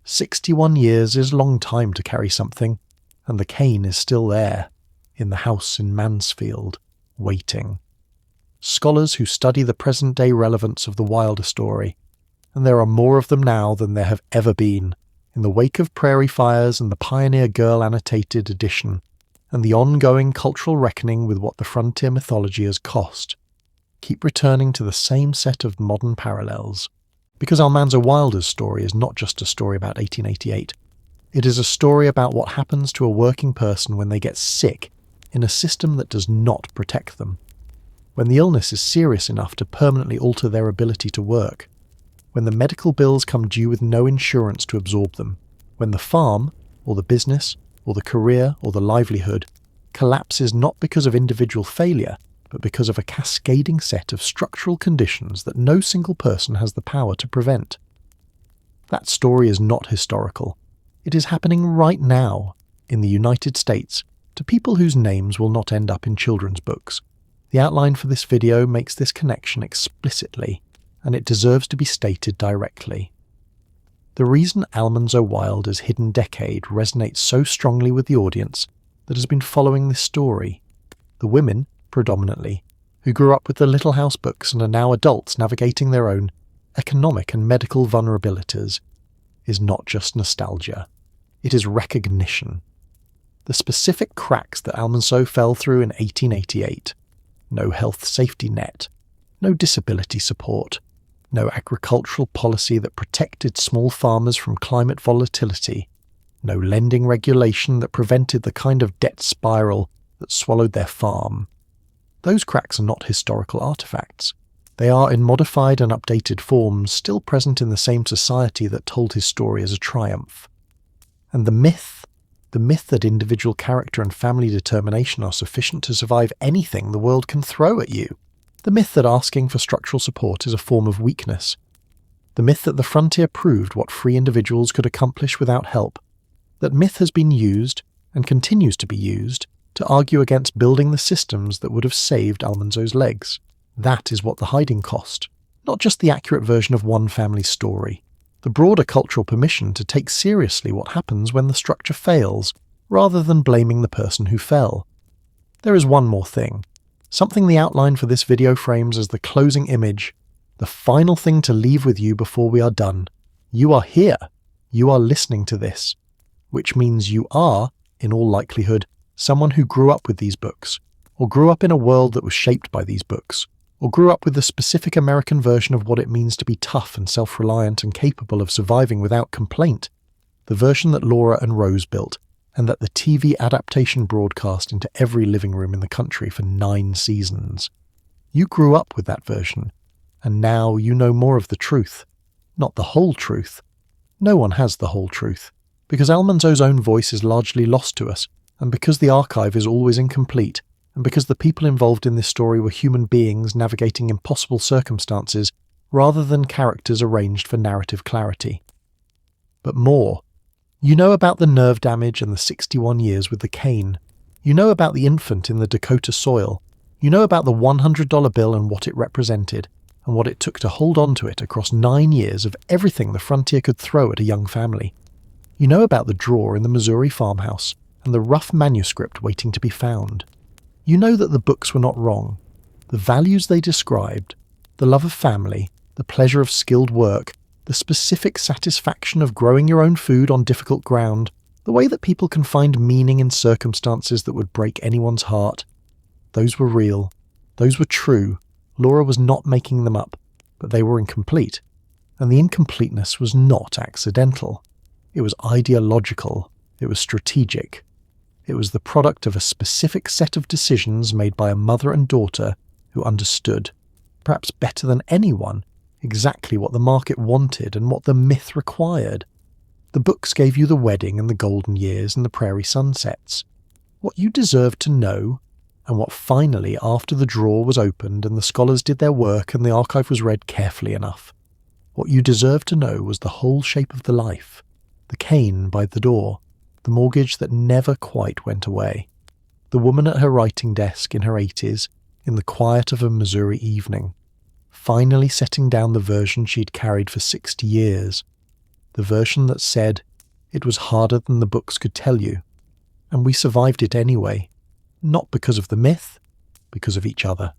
61 years is a long time to carry something, and the cane is still there, in the house in Mansfield, waiting. Scholars who study the present-day relevance of the Wilder story, and there are more of them now than there have ever been, in the wake of Prairie fires and the Pioneer Girl annotated edition, and the ongoing cultural reckoning with what the frontier mythology has cost, keep returning to the same set of modern parallels, Because Almanzo Wilder's story is not just a story about 1888. It is a story about what happens to a working person when they get sick in a system that does not protect them. When the illness is serious enough to permanently alter their ability to work. When the medical bills come due with no insurance to absorb them. When the farm, or the business, or the career, or the livelihood collapses not because of individual failure, but because of a cascading set of structural conditions that no single person has the power to prevent. That story is not historical. It is happening right now, in the United States, to people whose names will not end up in children's books. The outline for this video makes this connection explicitly, and it deserves to be stated directly. The reason Almanzo Wilder's hidden decade resonates so strongly with the audience that has been following this story, the women, predominantly, who grew up with the Little House books and are now adults navigating their own economic and medical vulnerabilities, is not just nostalgia. It is recognition. The specific cracks that Almanzo fell through in 1888, no health safety net, no disability support, no agricultural policy that protected small farmers from climate volatility, no lending regulation that prevented the kind of debt spiral that swallowed their farm. Those cracks are not historical artifacts. They are in modified and updated forms still present in the same society that told his story as a triumph. And the myth that individual character and family determination are sufficient to survive anything the world can throw at you. The myth that asking for structural support is a form of weakness. The myth that the frontier proved what free individuals could accomplish without help. That myth has been used, and continues to be used, to argue against building the systems that would have saved Almanzo's legs. That is what the hiding cost, not just the accurate version of one family's story. The broader cultural permission to take seriously what happens when the structure fails, rather than blaming the person who fell. There is one more thing, something the outline for this video frames as the closing image, the final thing to leave with you before we are done. You are here. You are listening to this. Which means you are, in all likelihood, someone who grew up with these books, or grew up in a world that was shaped by these books, or grew up with the specific American version of what it means to be tough and self-reliant and capable of surviving without complaint, the version that Laura and Rose built, and that the TV adaptation broadcast into every living room in the country for 9 seasons. You grew up with that version, and now you know more of the truth. Not the whole truth. No one has the whole truth, because Almanzo's own voice is largely lost to us, and because the archive is always incomplete, and because the people involved in this story were human beings navigating impossible circumstances rather than characters arranged for narrative clarity. But more. You know about the nerve damage and the 61 years with the cane. You know about the infant in the Dakota soil. You know about the $100 bill and what it represented, and what it took to hold on to it across 9 years of everything the frontier could throw at a young family. You know about the drawer in the Missouri farmhouse, and the rough manuscript waiting to be found. You know that the books were not wrong. The values they described, the love of family, the pleasure of skilled work, the specific satisfaction of growing your own food on difficult ground, the way that people can find meaning in circumstances that would break anyone's heart, those were real. Those were true. Laura was not making them up, but they were incomplete. And the incompleteness was not accidental. It was ideological. It was strategic. It was the product of a specific set of decisions made by a mother and daughter who understood, perhaps better than anyone, exactly what the market wanted and what the myth required. The books gave you the wedding and the golden years and the prairie sunsets. What you deserved to know, and what finally, after the drawer was opened and the scholars did their work and the archive was read carefully enough, what you deserved to know was the whole shape of the life, the cane by the door, the mortgage that never quite went away, the woman at her writing desk in her 80s, in the quiet of a Missouri evening, finally setting down the version she'd carried for 60 years, the version that said, it was harder than the books could tell you, and we survived it anyway, not because of the myth, because of each other.